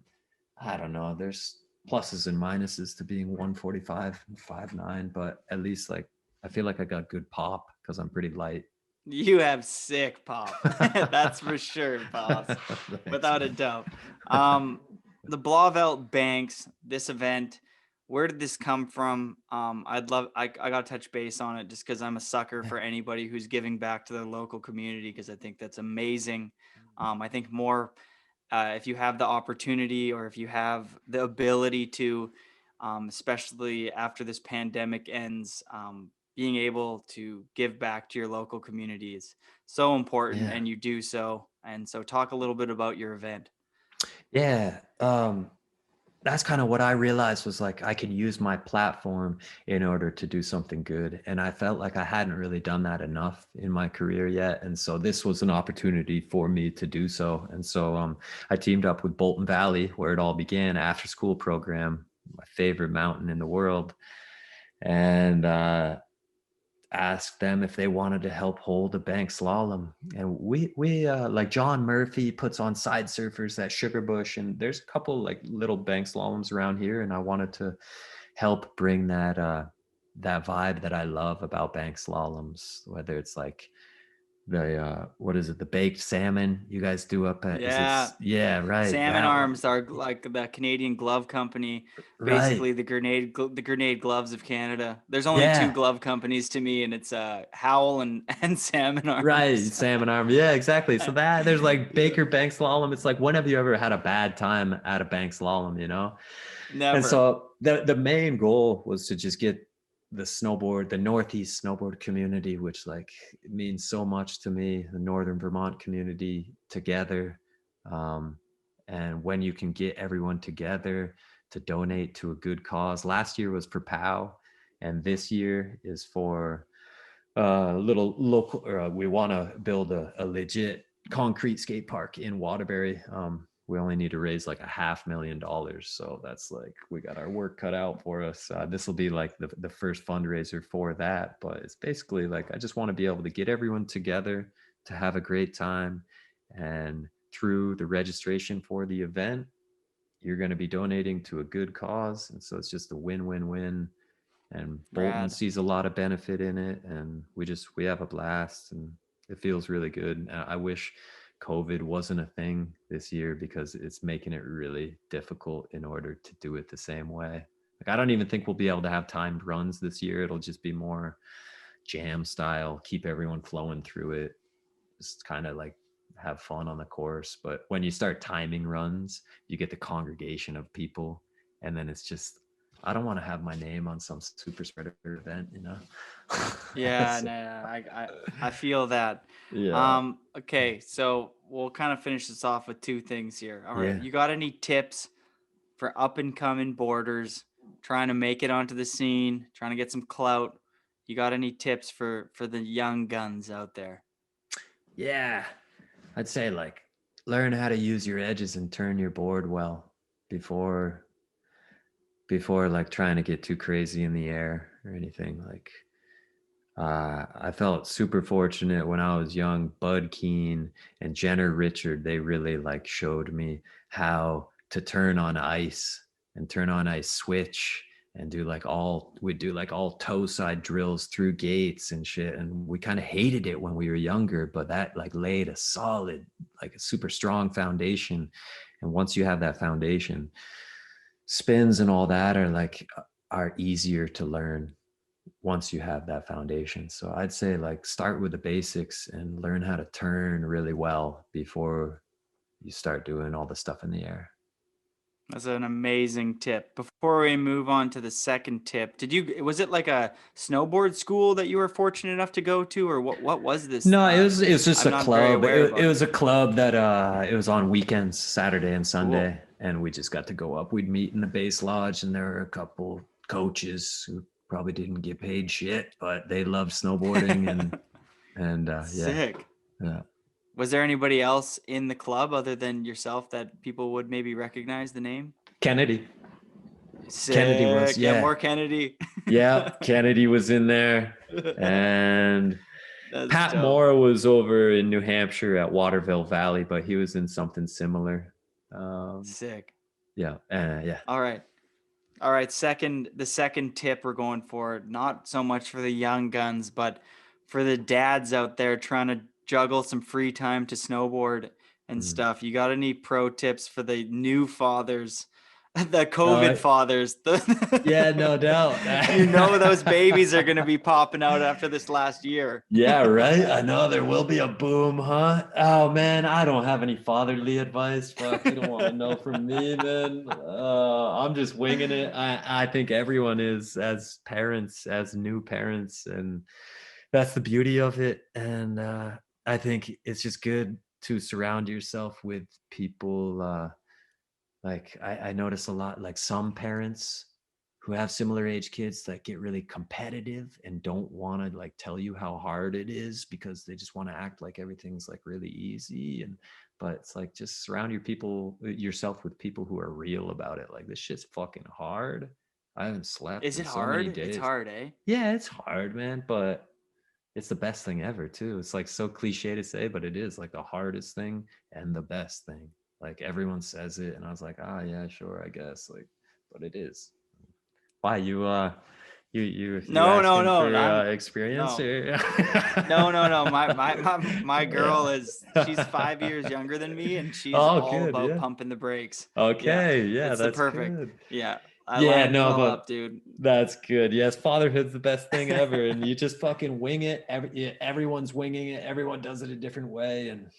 I don't know. There's pluses and minuses to being 145 and 5'9", but at least like I feel like I got good pop because I'm pretty light. You have sick pop. That's for sure, boss. Without a doubt. The Blauvelt Banks, this event, where did this come from? I gotta touch base on it just because I'm a sucker for anybody who's giving back to their local community because I think that's amazing. I think more if you have the opportunity or if you have the ability to, especially after this pandemic ends, being able to give back to your local community is so important, and you do so. And so talk a little bit about your event. Yeah. That's kind of what I realized was like, I can use my platform in order to do something good. And I felt like I hadn't really done that enough in my career yet. And so this was an opportunity for me to do so. And so I teamed up with Bolton Valley, where it all began, after school program my favorite mountain in the world, and asked them if they wanted to help hold a bank slalom. And we like John Murphy puts on Side Surfers at Sugarbush, and there's a couple like little bank slaloms around here, and I wanted to help bring that that vibe that I love about bank slaloms, whether it's like the what is it, the baked salmon you guys do up at, Yeah. is it, yeah, right, Salmon that one. Arms are like the Canadian glove company, Right. basically the grenade gloves of Canada. There's only two Yeah. glove companies to me, and it's Howl and Salmon Arms. Right, salmon arm. Yeah, exactly. So that there's like Baker bank slalom. It's like, when have you ever had a bad time at a bank slalom, you know? Never. And so the main goal was to just get the Northeast snowboard community, which like means so much to me, the Northern Vermont community together. And when you can get everyone together to donate to a good cause. Last year was for POW, and this year is for little local, we want to build a legit concrete skate park in Waterbury. We only need to raise like $500,000, so that's like, we got our work cut out for us. This will be like the first fundraiser for that, but it's basically like, I just want to be able to get everyone together to have a great time, and through the registration for the event, you're going to be donating to a good cause, and so it's just a win-win-win. And Bolton Rad. sees a lot of benefit in it, and we have a blast, and it feels really good. I wish COVID wasn't a thing this year, because it's making it really difficult in order to do it the same way. Like, I don't even think we'll be able to have timed runs this year. It'll just be more jam style, keep everyone flowing through it, just kind of like have fun on the course. But when you start timing runs, you get the congregation of people, and then it's just, I don't want to have my name on some super spreader event, you know? Yeah, So, no, I feel that. yeah. Okay, so we'll kind of finish this off with two things here. All right, Yeah. you got any tips for up and coming boarders trying to make it onto the scene, trying to get some clout? You got any tips for the young guns out there? Yeah. I'd say like, learn how to use your edges and turn your board well before like trying to get too crazy in the air or anything. Like, I felt super fortunate when I was young. Bud Keene and Jenner Richard, they really like showed me how to turn on ice switch, and we'd do like all toe side drills through gates and shit. And we kind of hated it when we were younger, but that like laid a solid, like a super strong foundation. And once you have that foundation, spins and all that are easier to learn once you have that foundation. So I'd say like, start with the basics and learn how to turn really well before you start doing all the stuff in the air. That's an amazing tip. Before we move on to the second tip, was it like a snowboard school that you were fortunate enough to go to, or what was this? No, it was just I'm a not very club. aware about It was a club that it was on weekends, Saturday and Sunday, and we just got to go up. We'd meet in the base lodge, and there were a couple coaches who probably didn't get paid shit, but they loved snowboarding and yeah. Sick. Yeah. Was there anybody else in the club other than yourself that people would maybe recognize the name? Kennedy. Sick. Kennedy was, yeah. More Kennedy. Yeah, Kennedy was in there, and That's Pat dope. Moore was over in New Hampshire at Waterville Valley, but he was in something similar. Sick. Yeah, yeah. All right. The second tip we're going for, not so much for the young guns, but for the dads out there trying to juggle some free time to snowboard and stuff. You got any pro tips for the new fathers, the COVID fathers? Yeah, no doubt. You know those babies are going to be popping out after this last year. Yeah, right. I know there will be a boom, huh? Oh man, I don't have any fatherly advice. Fuck, you don't want to know from me, man. I'm just winging it. I think everyone is, as parents, as new parents, and that's the beauty of it. And I think it's just good to surround yourself with people. Like I notice a lot, like some parents who have similar age kids that get really competitive and don't want to like tell you how hard it is because they just want to act like everything's like really easy. And but it's like just surround yourself with people who are real about it. Like this shit's fucking hard. I haven't slept Is in it so many hard? days. It's hard, eh? Yeah, it's hard, man, but it's the best thing ever too. It's like so cliche to say, but it is like the hardest thing and the best thing. Like everyone says it, and I was like, yeah, sure, I guess. Like, but it is. Why you No, asking no, for experience? no. Or... No. My girl she's 5 years younger than me, and she's all good, about yeah. pumping the brakes. Okay, yeah, it's that's the perfect. good. Yeah, I Yeah, lined it no, all but up, dude. that's good. Yes, fatherhood's the best thing ever, and you just fucking wing it. Everyone's winging it. Everyone does it a different way, and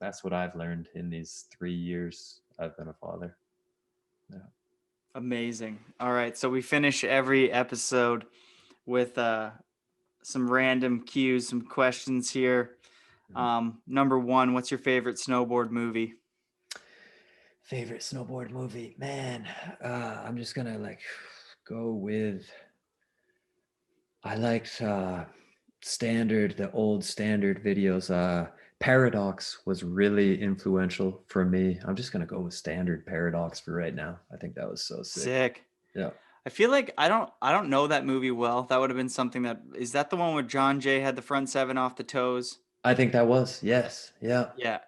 that's what I've learned in these 3 years I've been a father. Yeah. Amazing. All right, so we finish every episode with some random cues, some questions here. Number one, what's your favorite snowboard movie? Favorite snowboard movie, man. I'm just gonna like go with. I liked the old standard videos. Paradox was really influential for me. I'm just gonna go with standard Paradox for right now. I think that was so sick. Yeah. I feel like I don't know that movie well. That would have been something is that the one where John Jay had the front seven off the toes? I think that was, yes. Yeah. Yeah.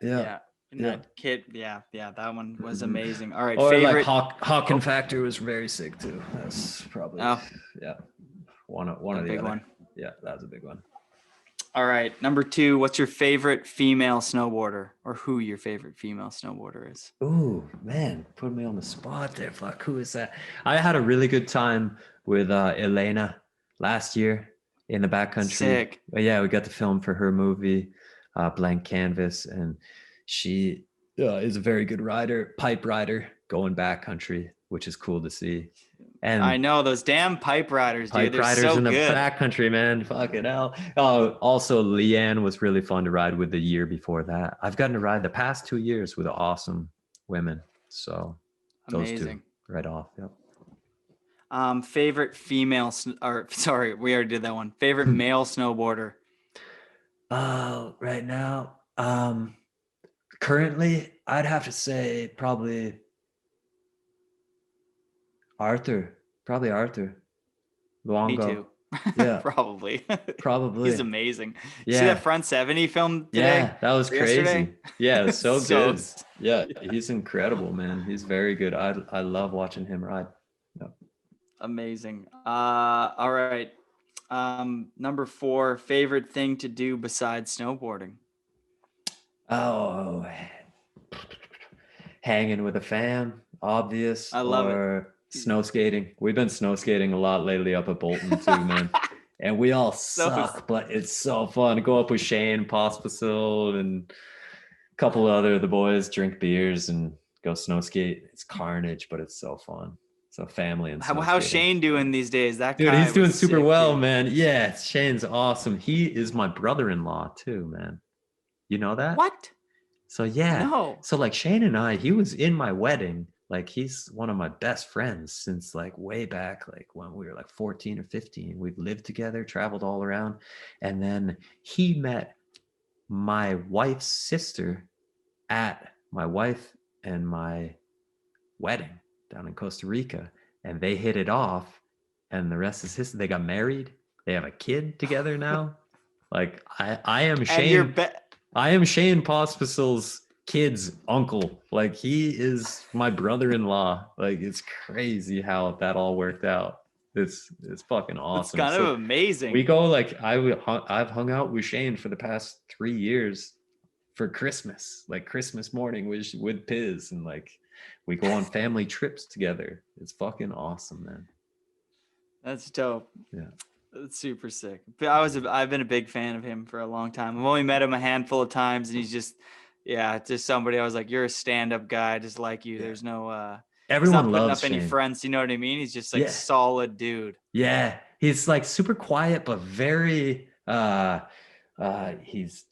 And that kid, that one was amazing. All right, or favorite. like Hawken Factor was very sick too. That's probably one of the big other. one. Yeah, that was a big one. All right, number two, what's your favorite female snowboarder, or who your favorite female snowboarder is? Ooh, man, put me on the spot there. Fuck, who is that? I had a really good time with Elena last year in the backcountry. Sick. Yeah, we got to film for her movie, Blank Canvas, and she is a very good rider, pipe rider, going backcountry, which is cool to see. And I know those damn pipe riders, dude. They're riders so in the good. backcountry, man. Fucking hell. Oh, also Leanne was really fun to ride with the year before that. I've gotten to ride the past 2 years with awesome women. So those Amazing. two right off. Yep. Favorite female, sorry, we already did that one. Favorite male snowboarder. Right now, currently, I'd have to say probably Arthur. Luongo. Me too. Yeah. Probably. He's amazing. Yeah. See that front 70 film today? Yeah, that was crazy. Yesterday? Yeah, it's so good. So- Yeah, he's incredible, man. He's very good. I love watching him ride. Yeah. Amazing. All right. Number four, favorite thing to do besides snowboarding. Oh, hanging with a fam, obvious. I love it. Snow skating. We've been snow skating a lot lately up at Bolton too, man. And we all suck, but it's so fun to go up with Shane, Pospisil, and a couple of the boys, drink beers and go snow skate. It's carnage, but it's so fun. So family and how's Shane doing these days? That dude, guy he's doing was super sick, well, dude. man. Yeah, Shane's awesome. He is my brother-in-law too, man. You know that? What? So yeah. No. So like Shane and I, he was in my wedding. Like he's one of my best friends since like way back, like when we were like 14 or 15. We've lived together, traveled all around. And then he met my wife's sister at my wife and my wedding down in Costa Rica. And they hit it off. And the rest is history. They got married. They have a kid together now. Like I am Shane. I am Shane Pospisil's kid's uncle. Like he is my brother-in-law. Like it's crazy how that all worked out. It's fucking awesome. It's kind of amazing. We go like I've hung out with Shane for the past 3 years for Christmas, like Christmas morning with Piz, and like we go on family trips together. It's fucking awesome, man. That's dope. Yeah. That's super sick. But I've been a big fan of him for a long time. I've only met him a handful of times, and he's just somebody I was like, you're a stand-up guy, just like you. There's no everyone he's not loves putting up Shane. any fronts, you know what I mean? He's just like solid dude. Yeah, he's like super quiet, but very he's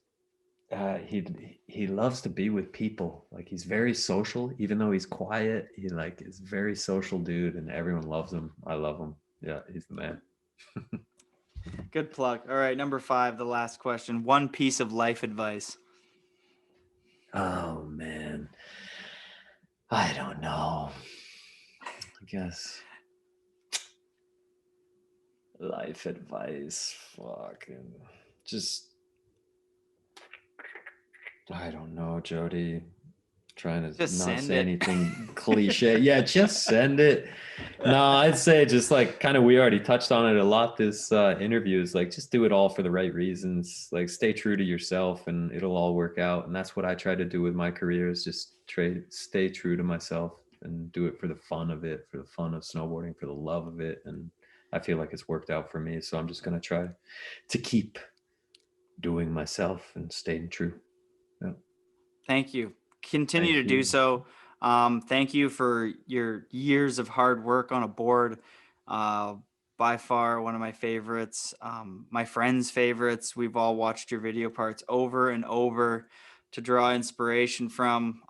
He loves to be with people. Like he's very social, even though he's quiet. He like is very social dude, and everyone loves him. I love him. Yeah, he's the man. Good plug. All right, number 5, the last question. One piece of life advice. Oh man, I don't know. I guess life advice. Fucking just. I don't know, Jody. Trying to Just not send say it. anything cliche. Yeah, just send it. No, I'd say just like kind of we already touched on it a lot this interview is like just do it all for the right reasons. Like stay true to yourself and it'll all work out. And that's what I try to do with my career is just stay true to myself and do it for the fun of it, for the fun of snowboarding, for the love of it. And I feel like it's worked out for me. So I'm just going to try to keep doing myself and staying true. Yeah. Thank you. Continue Thank to do you. so. Thank you for your years of hard work on a board. By far one of my favorites, my friends' favorites. We've all watched your video parts over and over to draw inspiration from,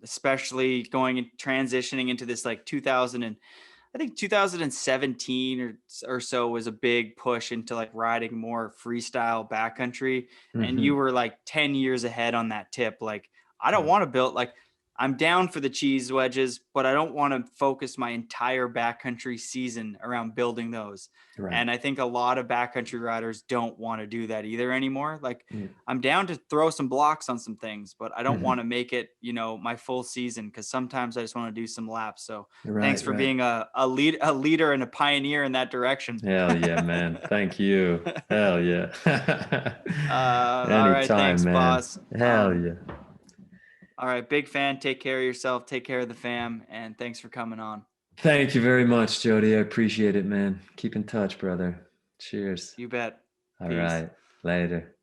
especially going and transitioning into this like 2017 or so was a big push into like riding more freestyle backcountry. And you were like 10 years ahead on that tip. Like, I don't want to build like I'm down for the cheese wedges, but I don't want to focus my entire backcountry season around building those. Right. And I think a lot of backcountry riders don't want to do that either anymore. Like Mm. I'm down to throw some blocks on some things, but I don't want to make it, my full season because sometimes I just want to do some laps. So thanks for being a leader and a pioneer in that direction. Hell yeah, man. Thank you. Hell yeah. All right. Anytime, Thanks, man. boss. Hell yeah. All right. Big fan. Take care of yourself. Take care of the fam. And thanks for coming on. Thank you very much, Jody. I appreciate it, man. Keep in touch, brother. Cheers. You bet. All Peace. right. Later.